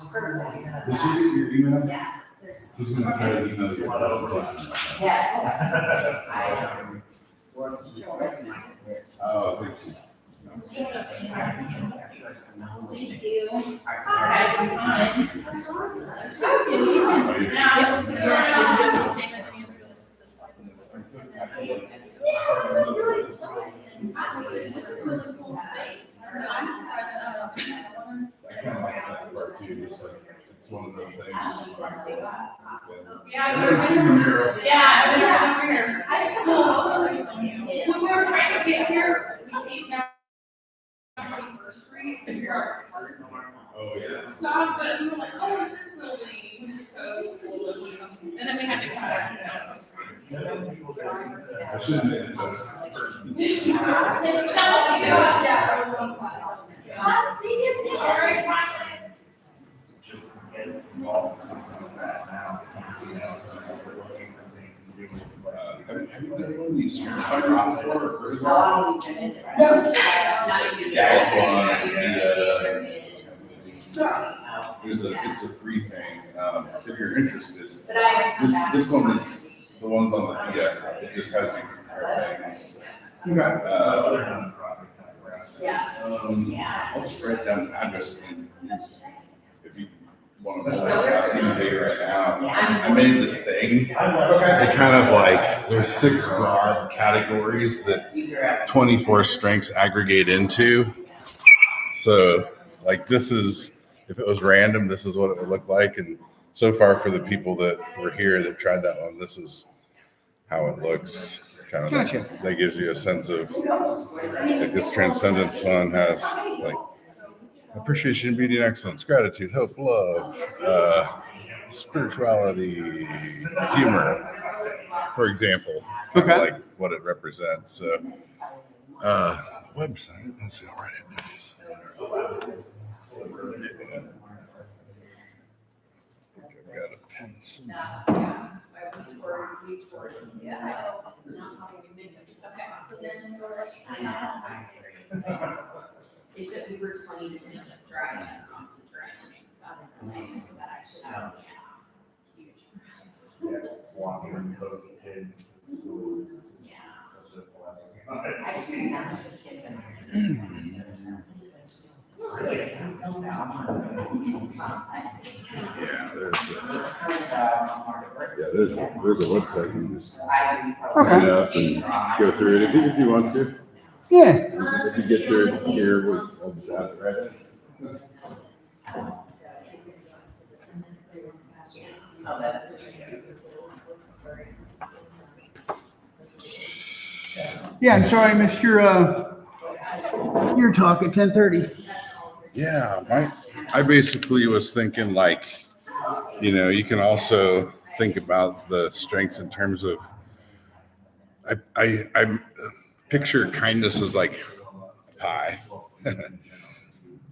Did you get your email? Yeah, there's. Who's gonna try to email you? Yes. Oh, thank you. Thank you. That was fun. So good. Now, it's just the same as me. Yeah, This is really fun. This is a really cool space. I'm surprised that I kind of like that part too. It's one of those things. Yeah, I remember. Yeah, I remember here. When we were trying to get here, we came down 21st Street and we were Oh, yeah. stopped, but we were like, oh, it's this building. So it was cool looking. And then we had to come back down. I shouldn't have done All right, fine. Just get involved in some of that now. You know, we're looking for things to do. Have you done one of these strengths fighters before? Or heard one? It's a free thing. If you're interested, this one is the ones on the VIA. It just has you compare things. Other nonprofit kind of grants. I'll just write down the address and if you want to multitask any day right now. I made this thing. They kind of like, there's 6 broad categories that 24 strengths aggregate into. So like this is, if it was random, this is what it would look like. And so far for the people that were here that tried that one, this is how it looks. Kind of that gives you a sense of like this transcendence one has like appreciation, beauty, and excellence, gratitude, hope, love, spirituality, humor, for example. Kind of like what it represents. So website, let's see, I'll write it down. I've got a pencil. It's a Uber 20 minutes drive in opposite directions out of LA, so that actually was huge for us. Yeah, watching those kids in school is such a blessing. There's a website you can just sign up and go through it if you want to. Yeah. If you get through here, we'll just have it right in. Yeah, I'm sorry I missed your talk at 10:30. Yeah, I basically was thinking like, you can also think about the strengths in terms of, I picture kindness as like a pie.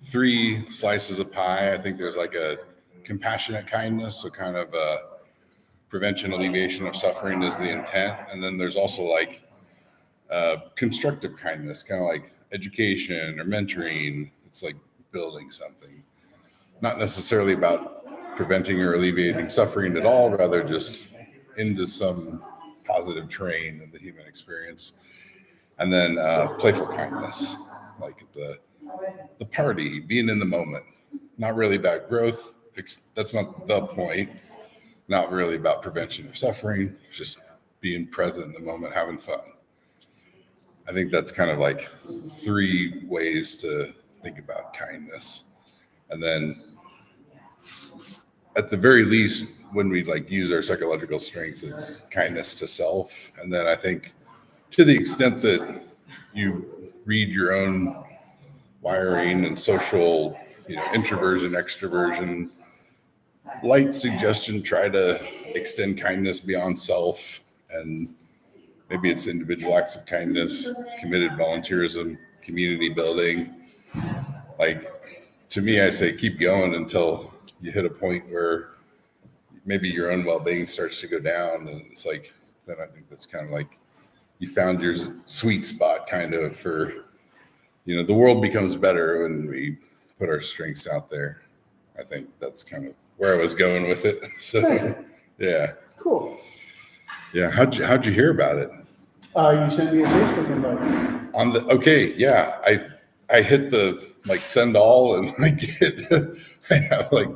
3 slices of pie. I think there's like a compassionate kindness, so kind of a prevention, alleviation of suffering is the intent. And then there's also like constructive kindness, kind of like education or mentoring. It's like building something, not necessarily about preventing or alleviating suffering at all, rather just into some positive train in the human experience. And then playful kindness, like the party, being in the moment, not really about growth. That's not the point. Not really about prevention of suffering, just being present in the moment, having fun. I think that's kind of like 3 ways to think about kindness. And then at the very least, when we like use our psychological strengths, it's kindness to self. And then I think to the extent that you read your own wiring and social, introversion, extroversion, light suggestion, try to extend kindness beyond self. And maybe it's individual acts of kindness, committed volunteerism, community building. Like, to me, I say keep going until you hit a point where maybe your own well-being starts to go down. And it's like, then I think that's kind of like you found your sweet spot kind of for, the world becomes better when we put our strengths out there. I think that's kind of where I was going with it. So, yeah. Cool. Yeah. How'd you hear about it? You sent me a Facebook invite. Okay. Yeah. I hit the like send all and I have like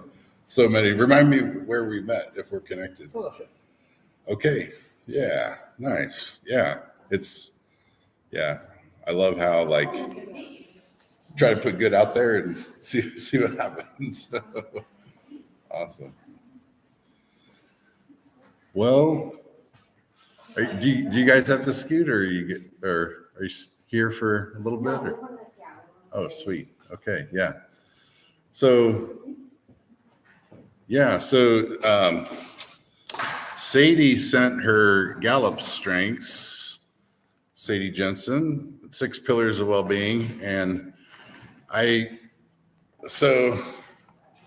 so many. Remind me where we met if we're connected. Fellowship. Okay. Yeah. Nice. Yeah. I love how like try to put good out there and see what happens. Awesome. Well, do you guys have to scoot or are you here for a little bit? Or? Oh, sweet. Okay. Yeah. So Sadie sent her Gallup strengths, Sadie Jensen, 6 pillars of well-being. And so